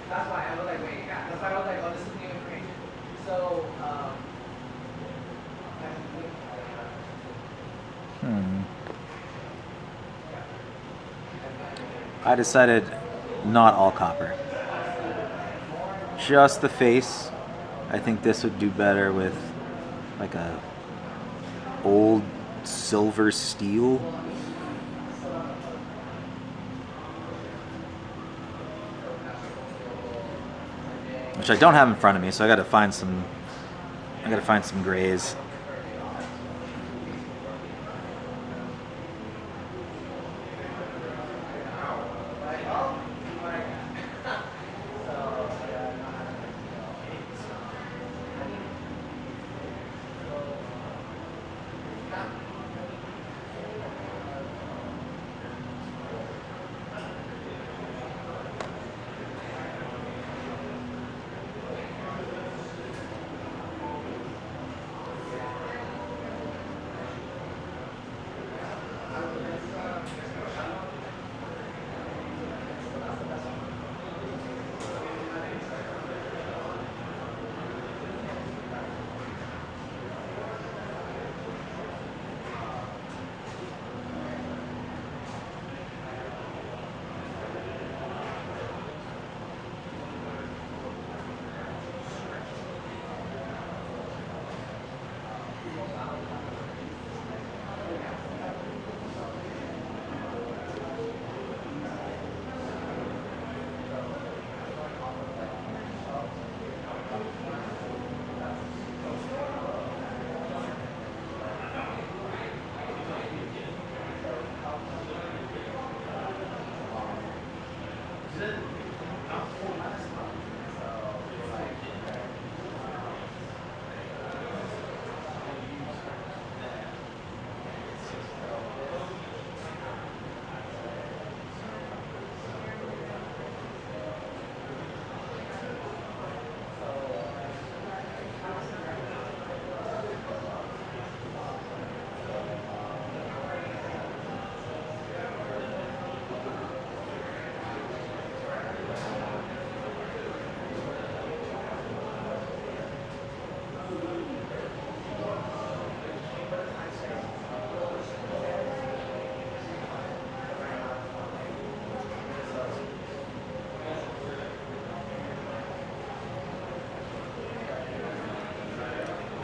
That's why I was like, wait, yeah. That's why I was like, oh, this is new information. So, I decided not all copper. Just the face. I think this would do better with like a old silver steel. Which I don't have in front of me, so I gotta find some grays.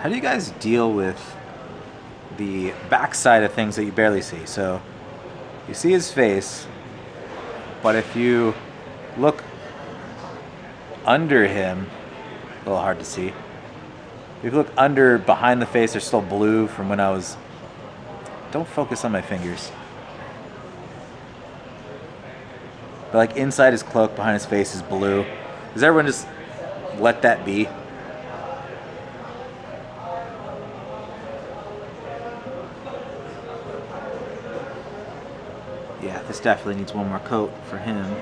How do you guys deal with the backside of things that you barely see? So you see his face, but if you look under him, a little hard to see. If you look under, behind the face, there's still blue from when I was... Don't focus on my fingers. But like inside his cloak, behind his face is blue. Does everyone just let that be? Yeah, this definitely needs one more coat for him.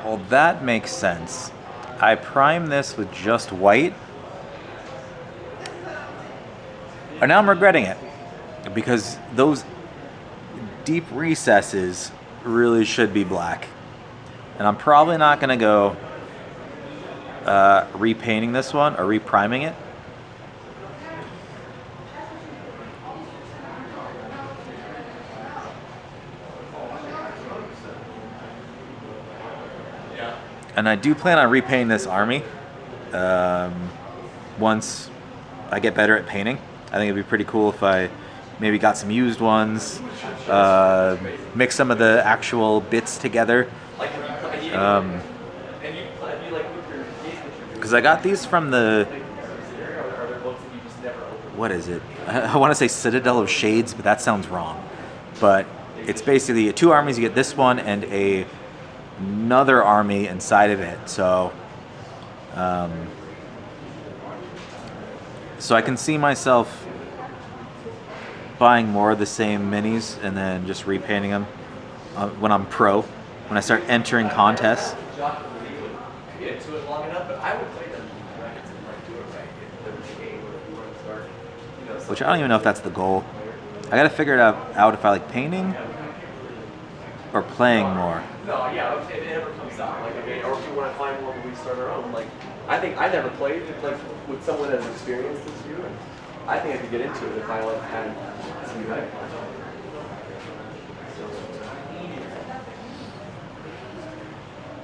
Well, that makes sense. I prime this with just white. And now I'm regretting it. Because those deep recesses really should be black. And I'm probably not going to go repainting this one or repriming it. And I do plan on repainting this army once I get better at painting. I think it'd be pretty cool if I maybe got some used ones, mix some of the actual bits together. Because I got these from the... What is it? I want to say Citadel of Shades, but that sounds wrong. But it's basically 2 armies. You get this one and another army inside of it. So so I can see myself buying more of the same minis and then just repainting them when I'm pro, when I start entering contests. Into it long enough, but I would play them brackets and like do it right if there was a game where you want to start, you know, Which I don't even know if that's the goal. I gotta figure it out if I like painting or playing more. No, yeah, it never comes out. Like, I mean, or if you want to find one where we start our own. Like, I think I never played like with someone as experienced as you, and I think I could get into it if I like had some guy.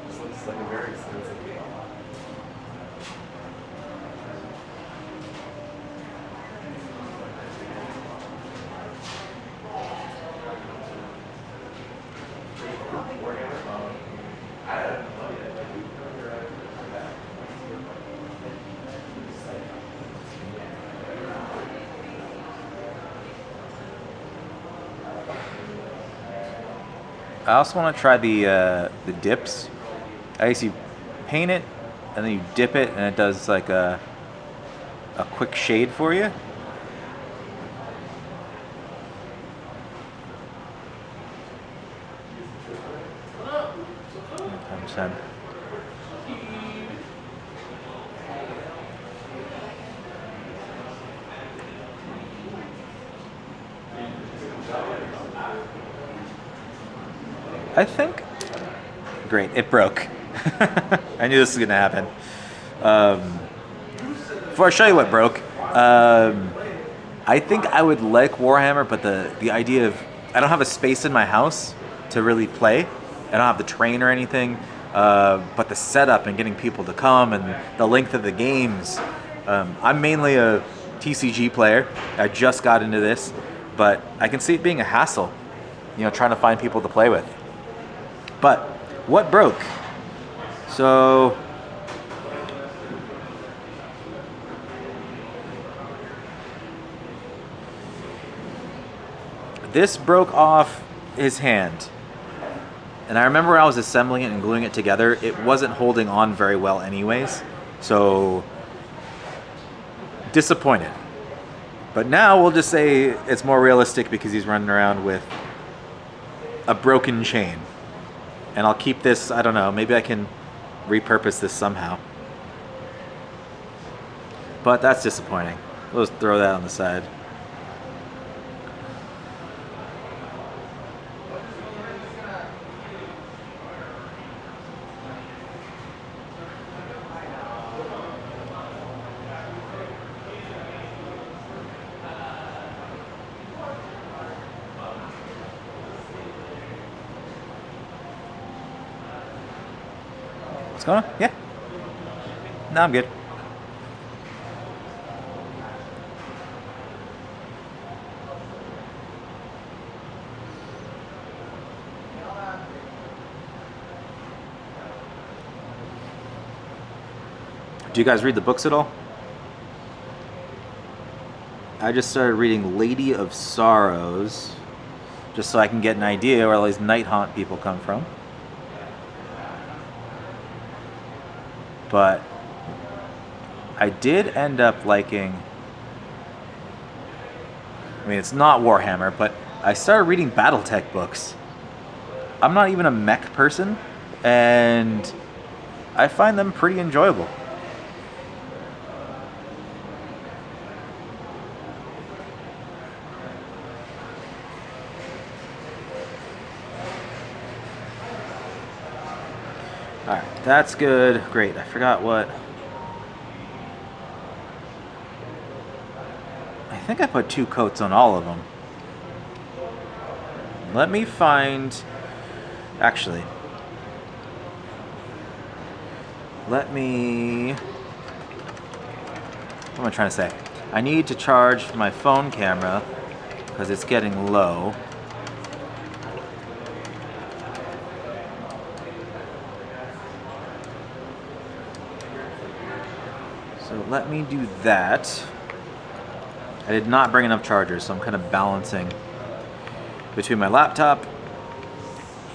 This looks like a very expensive game. I also want to try the dips. I guess you paint it and then you dip it and it does like a quick shade for you. Times 10. I think. Great, it broke. I knew this was gonna happen. Before I show you what broke, I think I would like Warhammer, but the idea of I don't have a space in my house to really play. I don't have the train or anything, but the setup and getting people to come and the length of the games. I'm mainly a TCG player. I just got into this, but I can see it being a hassle, trying to find people to play with. But what broke? So this broke off his hand. And I remember when I was assembling it and gluing it together, it wasn't holding on very well anyways. So disappointed. But now we'll just say it's more realistic because he's running around with a broken chain. And I'll keep this, I don't know, maybe I can repurpose this somehow. But that's disappointing. We'll just throw that on the side. What's going on? Yeah. No, I'm good. Do you guys read the books at all? I just started reading Lady of Sorrows, just so I can get an idea where all these Nighthaunt people come from. But I did end up liking, I mean, it's not Warhammer, but I started reading Battletech books. I'm not even a mech person, and I find them pretty enjoyable. Alright, that's good. Great, I forgot what. I think I put 2 coats on all of them. Let me find... Actually. Let me... What am I trying to say? I need to charge my phone camera because it's getting low. So let me do that. I did not bring enough chargers, so I'm kind of balancing between my laptop,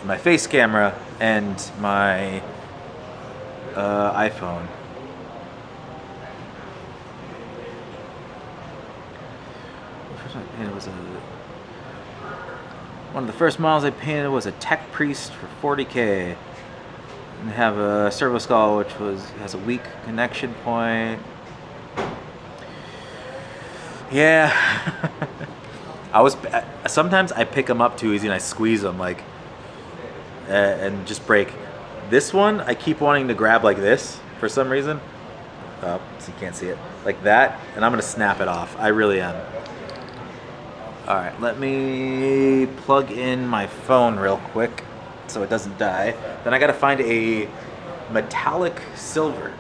my face camera, and my iPhone. It was one of the first models I painted was a Tech Priest for 40K. And they have a Servo Skull, which has a weak connection point. Yeah. Sometimes I pick them up too easy and I squeeze them and just break. This one I keep wanting to grab like this for some reason. Oh, so you can't see it. Like that, and I'm gonna snap it off. I really am. All right, let me plug in my phone real quick so it doesn't die. Then I gotta find a metallic silver.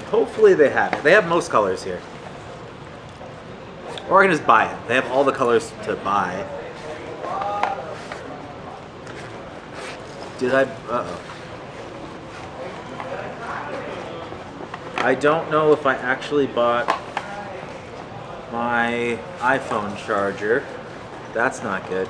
Hopefully they have it. They have most colors here. Or I can just buy it. They have all the colors to buy. Did I? Uh-oh. I don't know if I actually bought my iPhone charger. That's not good.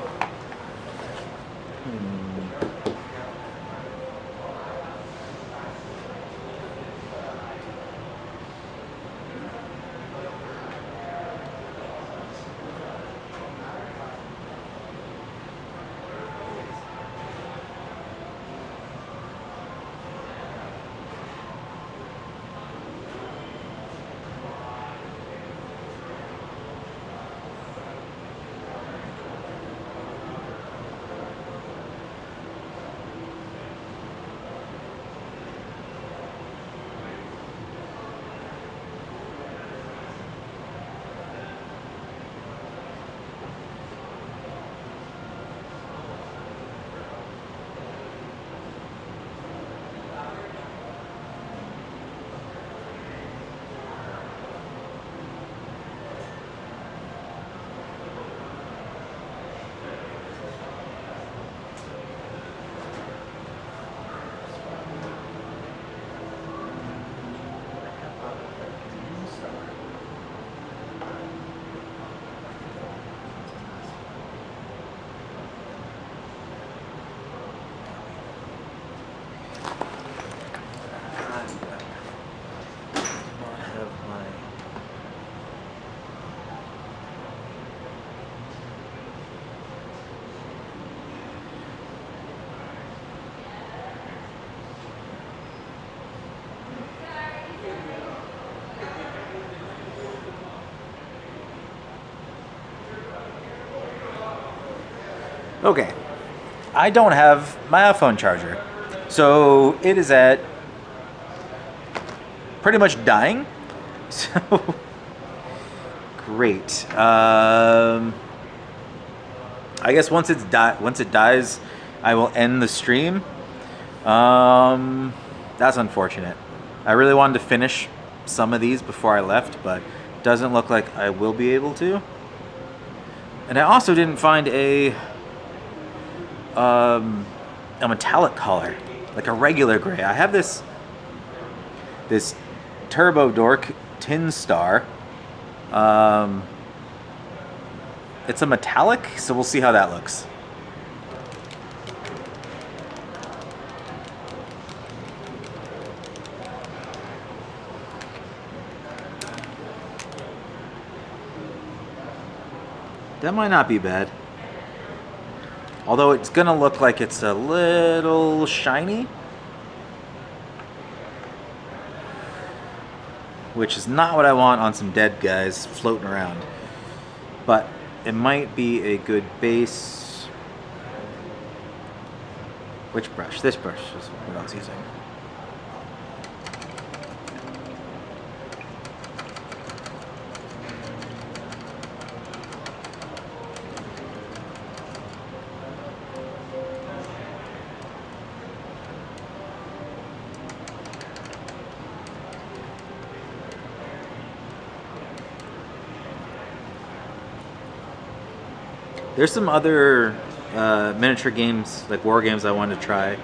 Okay, I don't have my iPhone charger, so it is at pretty much dying. So great. I guess once it dies, I will end the stream. That's unfortunate. I really wanted to finish some of these before I left, but doesn't look like I will be able to. And I also didn't find a metallic color, like a regular gray. I have this Turbo Dork Tin Star. It's a metallic, so we'll see how that looks. That might not be bad. Although it's gonna look like it's a little shiny. Which is not what I want on some dead guys floating around. But it might be a good base. Which brush? This brush is what I was using. There's some other miniature games, like war games, I wanted to try.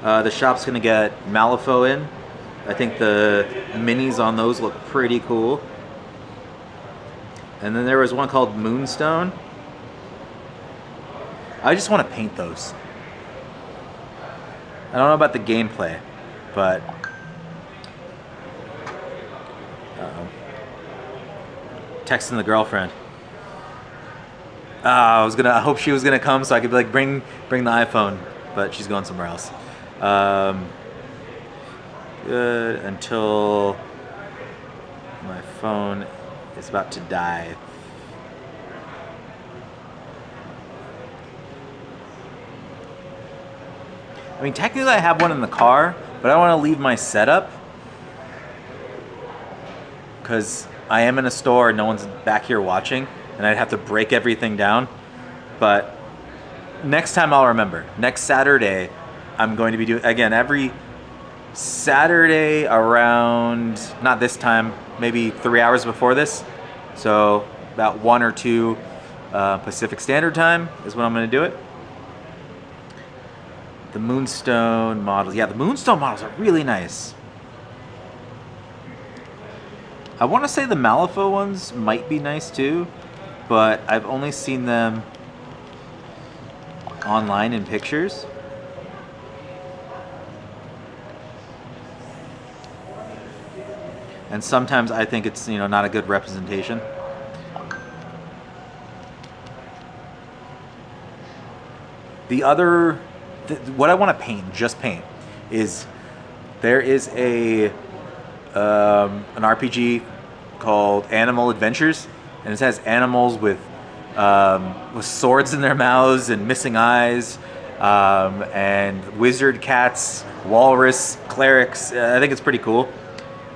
The shop's gonna get Malifaux in. I think the minis on those look pretty cool. And then there was one called Moonstone. I just want to paint those. I don't know about the gameplay, but texting the girlfriend. I hope she was gonna come so I could like bring the iPhone, but she's going somewhere else. Good until my phone is about to die. I mean, technically I have one in the car, but I don't want to leave my setup because I am in a store, no one's back here watching, and I'd have to break everything down. But next time I'll remember. Next Saturday, I'm going to be doing, again, every Saturday around, not this time, maybe 3 hours before this. So about 1 or 2 Pacific Standard Time is when I'm going to do it. The Moonstone models. Yeah, the Moonstone models are really nice. I want to say the Malifaux ones might be nice too, but I've only seen them online in pictures. And sometimes I think it's, not a good representation. What I want to paint, just paint, is there is an RPG called Animal Adventures, and it has animals with swords in their mouths and missing eyes, and wizard cats, walrus, clerics. I think it's pretty cool.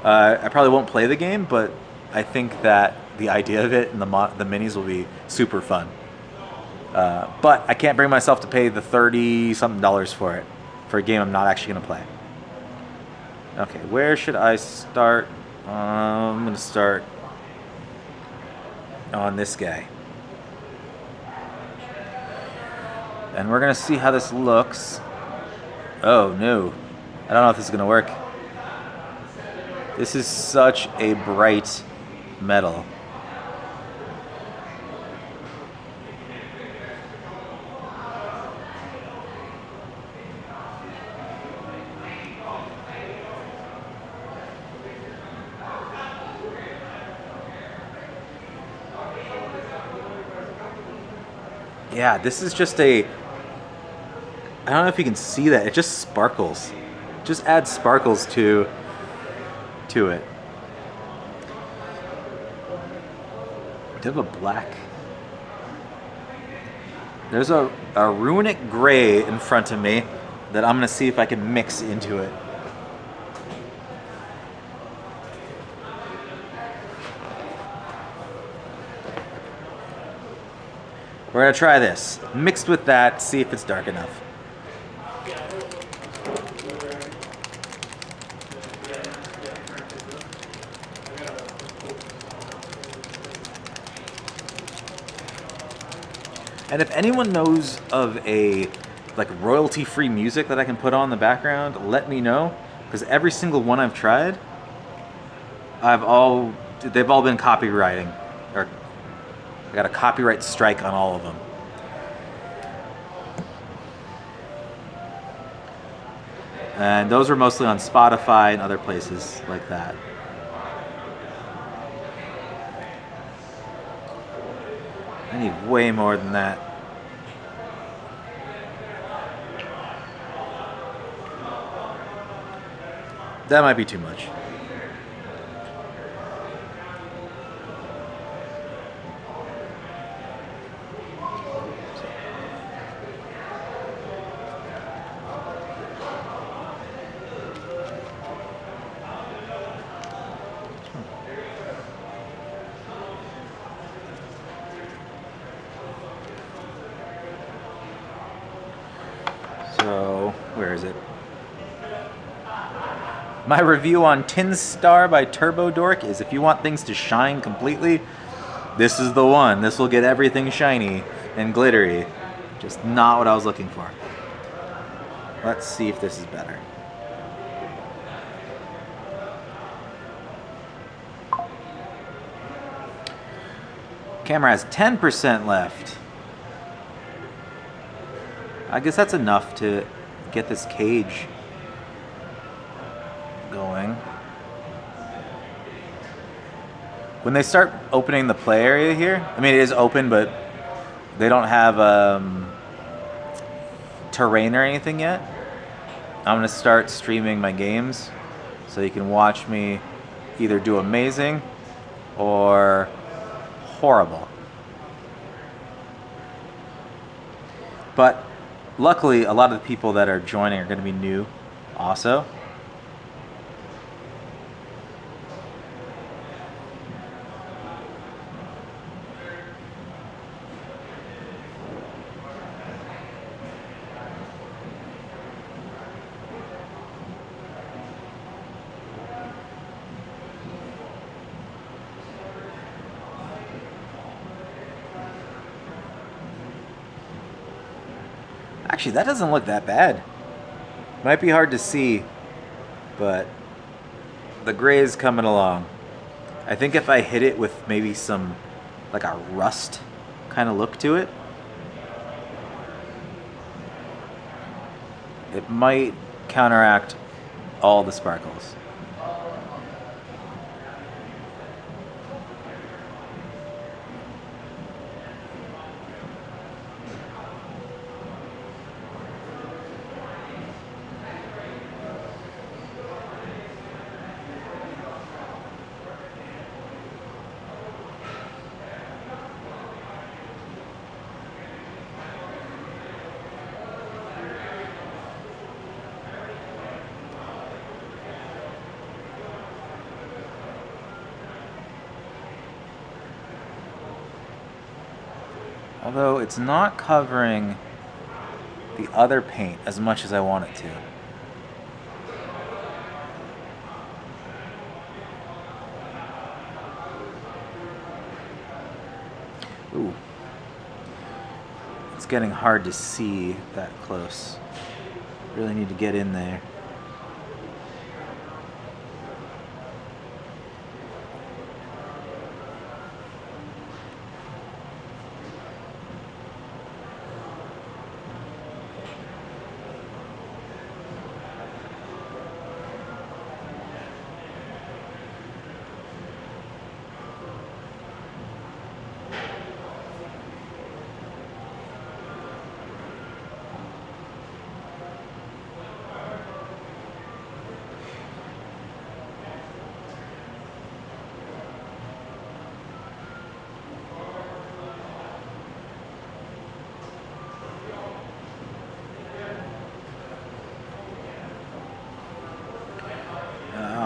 I probably won't play the game, but I think that the idea of it and the minis will be super fun. But I can't bring myself to pay the $30-something for it, for a game I'm not actually going to play. Okay, where should I start? I'm going to start on this guy. And we're going to see how this looks. Oh, no. I don't know if this is going to work. This is such a bright metal. Yeah, this is just I don't know if you can see that. It just sparkles. Just adds sparkles to it. Do you have a black? There's a runic gray in front of me that I'm gonna see if I can mix into it. We're gonna try this. Mixed with that, see if it's dark enough. And if anyone knows of a like royalty-free music that I can put on in the background, let me know. Because every single one I've tried, they've all been copywriting, or I got a copyright strike on all of them. And those were mostly on Spotify and other places like that. I need way more than that. That might be too much. So, where is it? My review on Tin Star by Turbo Dork is if you want things to shine completely, this is the one. This will get everything shiny and glittery. Just not what I was looking for. Let's see if this is better. Camera has 10% left. I guess that's enough to get this cage going. When they start opening the play area here, I mean it is open, but they don't have terrain or anything yet. I'm gonna start streaming my games so you can watch me either do amazing or horrible. But luckily, a lot of the people that are joining are going to be new also. Actually, that doesn't look that bad. Might be hard to see, but the gray is coming along. I think if I hit it with maybe some, like a rust kind of look to it, it might counteract all the sparkles. Although it's not covering the other paint as much as I want it to. Ooh. It's getting hard to see that close. Really need to get in there.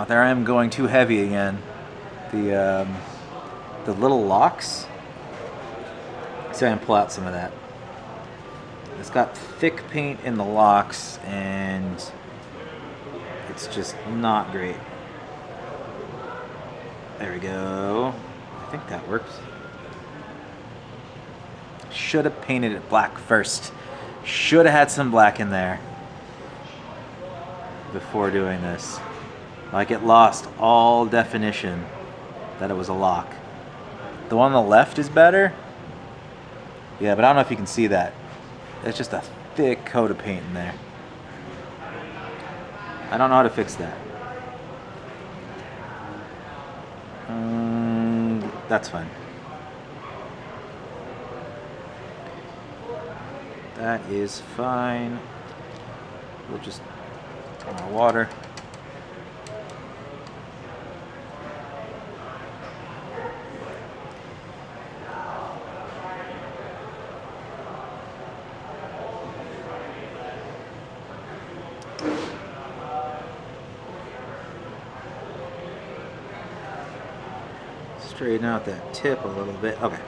there I am going too heavy again. The little locks. So I'm gonna pull out some of that. It's got thick paint in the locks, and it's just not great. There we go. I think that works. Should have painted it black first. Should have had some black in there before doing this. Like, it lost all definition that it was a lock. The one on the left is better. Yeah, but I don't know if you can see that. It's just a thick coat of paint in there. I don't know how to fix that. That's fine. That is fine. We'll just turn our water. Straighten out that tip a little bit. Okay.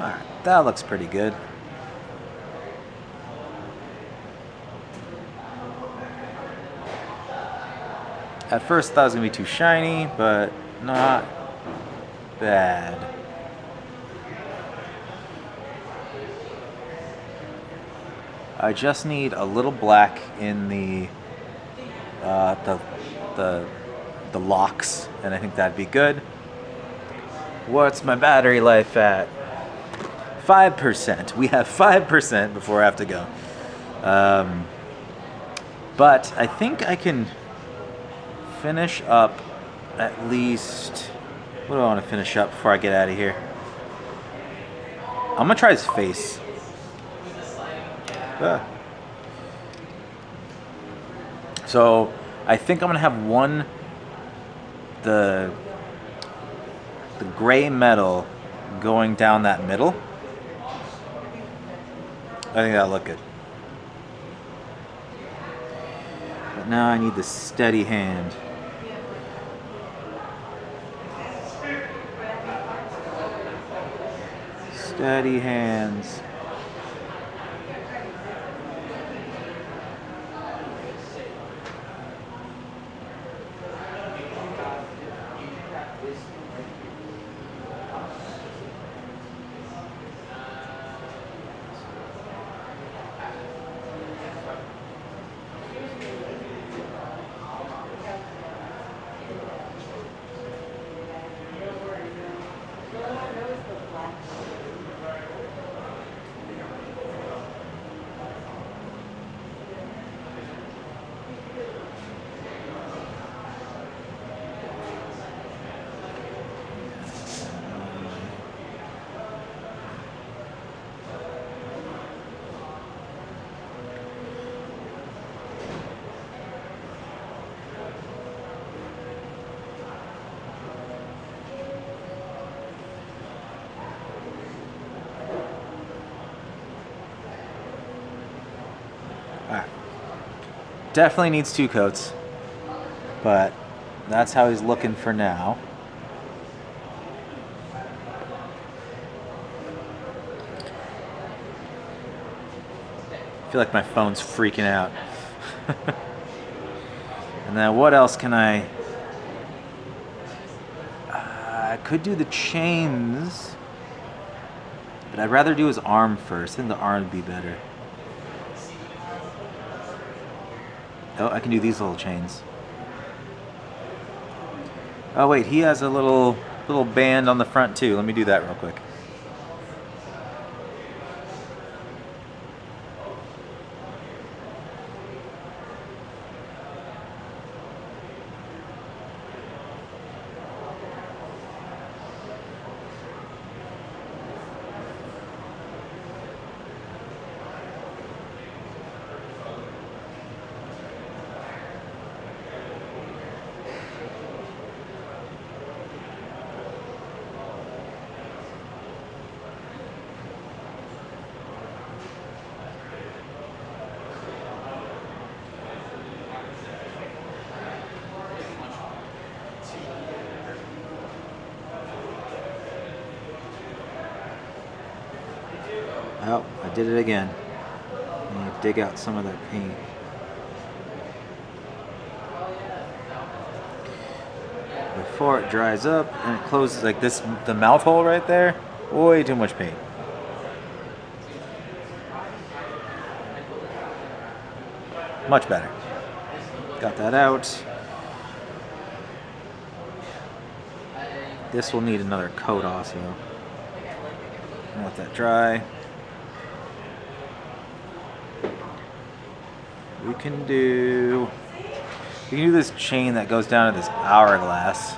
Alright, that looks pretty good. At first I thought it was going to be too shiny, but not bad. I just need a little black in the locks, and I think that'd be good. What's my battery life at? 5%. We have 5% before I have to go. But I think I can finish up at least... What do I want to finish up before I get out of here? I'm going to try his face. So I think I'm going to have one... The gray metal going down that middle. I think that'll look good. But now I need the steady hand. Steady hands. Alright. Definitely needs 2 coats. But that's how he's looking for now. I feel like my phone's freaking out. And then what else can I could do the chains, but I'd rather do his arm first. I think the arm would be better. Oh, I can do these little chains. Oh wait, he has a little band on the front too. Let me do that real quick. Oh, I did it again. I need to dig out some of that paint. Before it dries up and it closes like this, the mouth hole right there, way too much paint. Much better. Got that out. This will need another coat also. Let that dry. We can do this chain that goes down to this hourglass.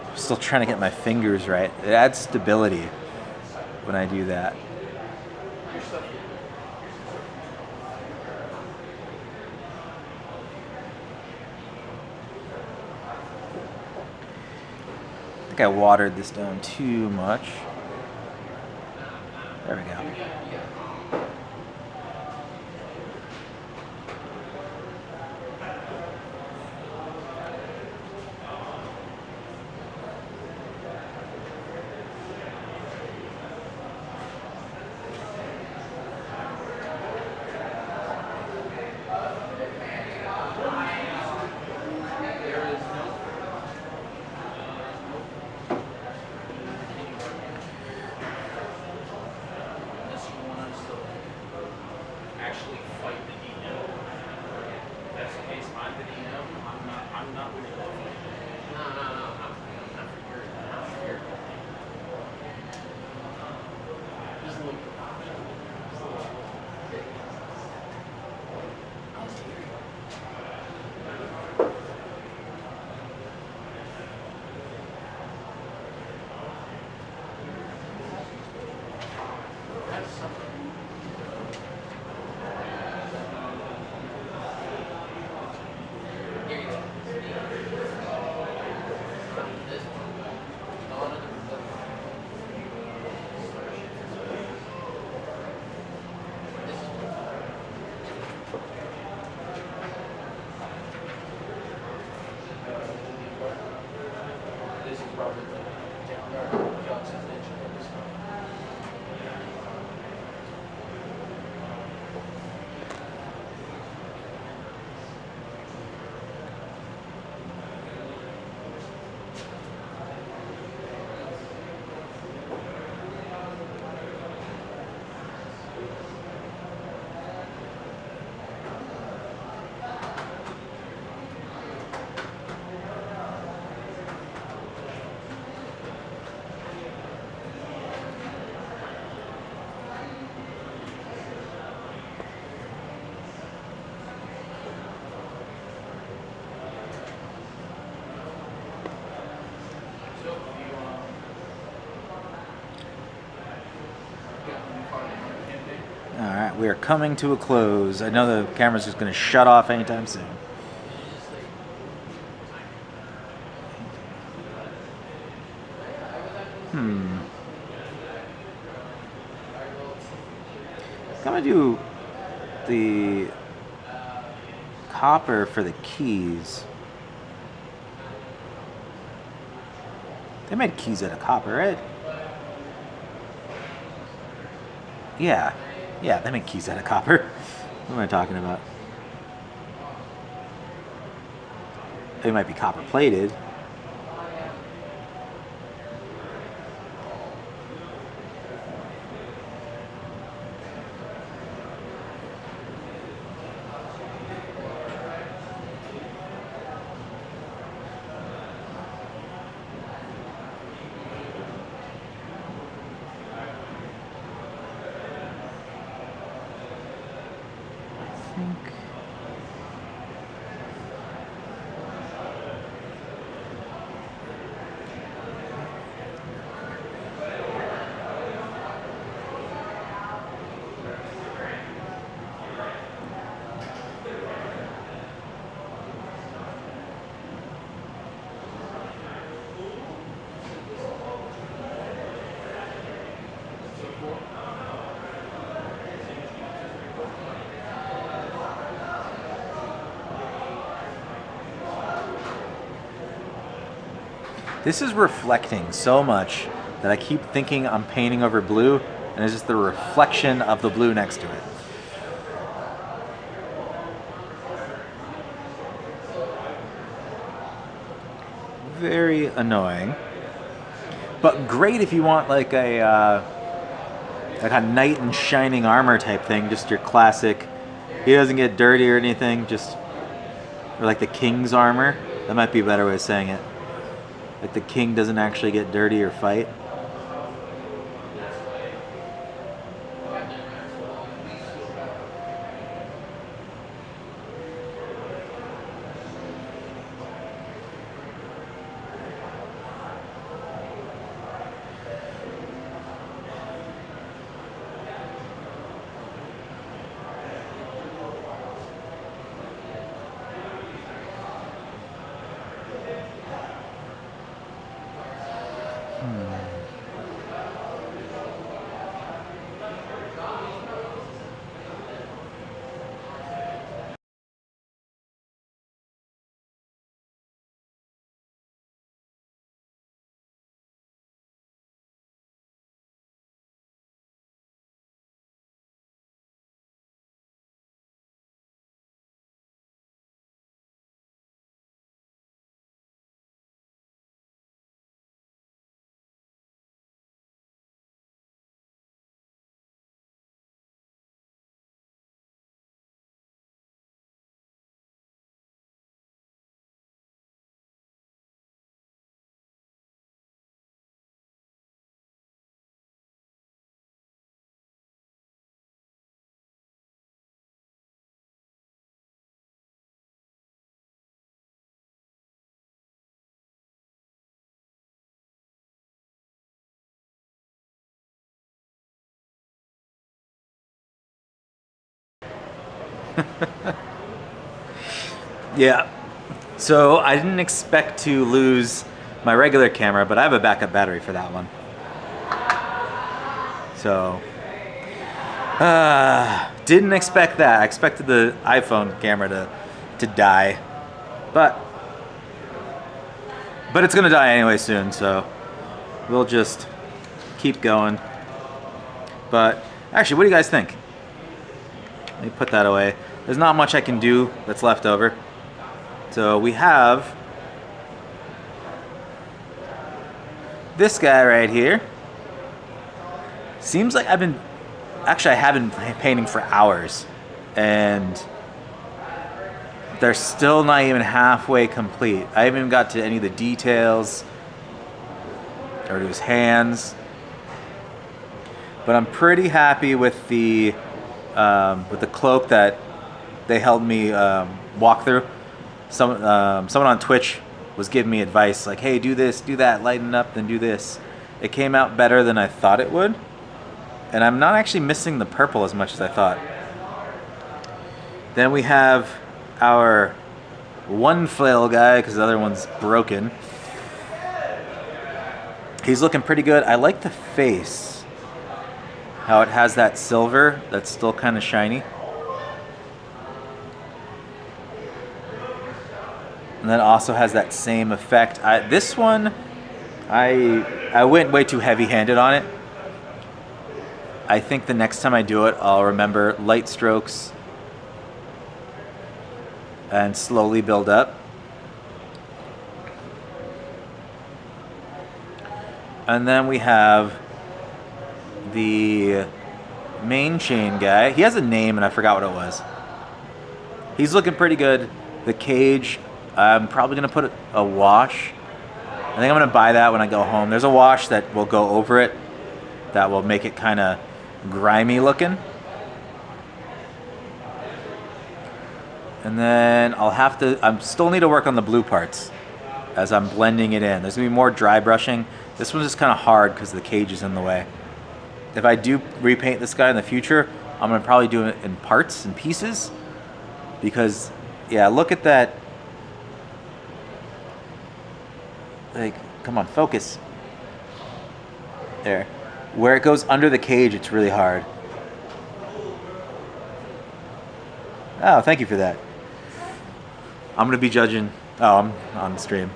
I'm still trying to get my fingers right. It adds stability when I do that. I watered this down too much. There we go. Alright, we are coming to a close. I know the camera's just going to shut off anytime soon. I'm gonna do the copper for the keys. They made keys out of copper, right? Yeah. Yeah, they make keys out of copper. What am I talking about? They might be copper plated. This is reflecting so much that I keep thinking I'm painting over blue, and it's just the reflection of the blue next to it. Very annoying, but great if you want like a knight in shining armor type thing, just your classic. He doesn't get dirty or anything, just or like the king's armor. That might be a better way of saying it. Like the king doesn't actually get dirty or fight. Yeah, so I didn't expect to lose my regular camera, but I have a backup battery for that one. So, didn't expect that. I expected the iPhone camera to die, but it's gonna die anyway soon, so we'll just keep going. But actually, what do you guys think? Let me put that away. There's not much I can do that's left over. So we have this guy right here. Seems like I have been painting for hours, and they're still not even halfway complete. I haven't even got to any of the details or to his hands, but I'm pretty happy with the cloak that they helped me walk through. Someone on Twitch was giving me advice like, hey, do this, do that, lighten up, then do this. It came out better than I thought it would, and I'm not actually missing the purple as much as I thought. Then we have our one flail guy, because the other one's broken. He's looking pretty good. I like the face. How it has that silver that's still kind of shiny. And then also has that same effect. This one, I went way too heavy-handed on it. I think the next time I do it, I'll remember light strokes and slowly build up. And then we have the main chain guy. He has a name and I forgot what it was. He's looking pretty good. The cage, I'm probably gonna put a wash. I think I'm gonna buy that when I go home. There's a wash that will go over it that will make it kind of grimy looking. And then I still need to work on the blue parts as I'm blending it in. There's gonna be more dry brushing. This one's just kind of hard because the cage is in the way. If I do repaint this guy in the future, I'm gonna probably do it in parts and pieces because, yeah, look at that. Like, come on, focus. There. Where it goes under the cage, it's really hard. Oh, thank you for that. I'm gonna be judging. Oh, I'm on the stream.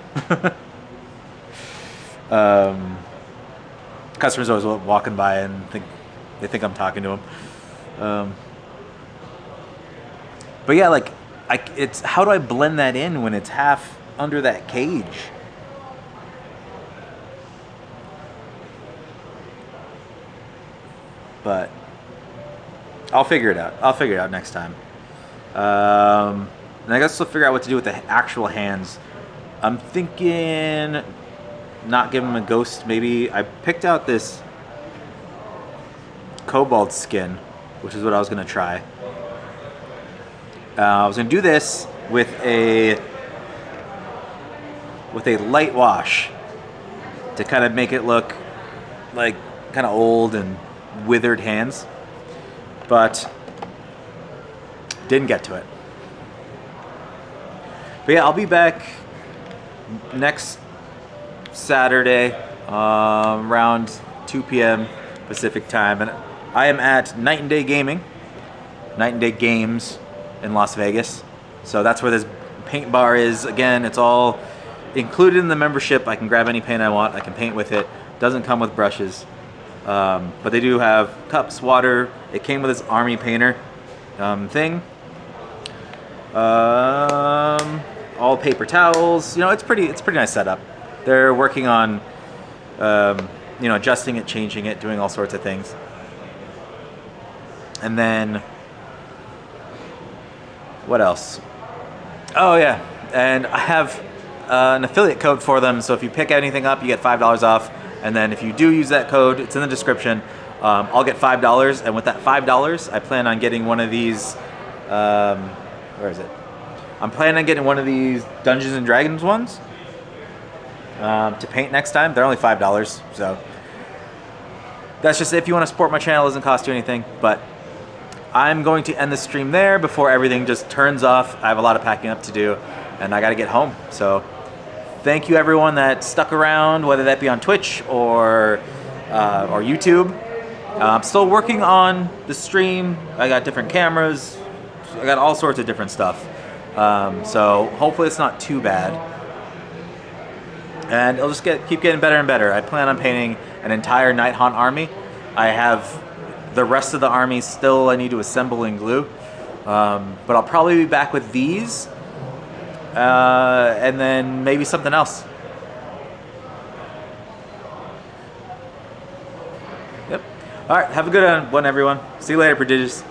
Customers always walking by and they think I'm talking to them. But yeah, like, it's how do I blend that in when it's half under that cage? But I'll figure it out. I'll figure it out next time. And I guess we'll figure out what to do with the actual hands. I'm thinking not give him a ghost. Maybe I picked out this cobalt skin, which is what I was gonna try. I was gonna do this with a light wash to kind of make it look like kind of old and withered hands, but didn't get to it. But yeah, I'll be back next Saturday around 2 p.m. Pacific time, and I am at Night and Day Games in Las Vegas. So that's where this paint bar is. Again, it's all included in the membership. I can grab any paint I want. I can paint with it. Doesn't come with brushes. But they do have cups, water. It came with this army painter thing. All paper towels. You know, it's pretty nice setup. They're working on, you know, adjusting it, changing it, doing all sorts of things. And then, what else? Oh yeah, and I have an affiliate code for them. So if you pick anything up, you get $5 off. And then if you do use that code, it's in the description. I'll get $5, and with that $5, I plan on getting one of these. Where is it? I'm planning on getting one of these Dungeons and Dragons ones to paint next time. They're only $5, so that's just if you want to support my channel. It doesn't cost you anything. But I'm going to end the stream there before everything just turns off. I have a lot of packing up to do, and I got to get home. So thank you everyone that stuck around, whether that be on Twitch or YouTube. I'm still working on the stream. I got different cameras. I got all sorts of different stuff. So hopefully it's not too bad. And it'll just keep getting better and better. I plan on painting an entire Nighthaunt army. I have the rest of the army still I need to assemble and glue. But I'll probably be back with these. And then maybe something else. Yep. All right, have a good one, everyone. See you later, Prodigious.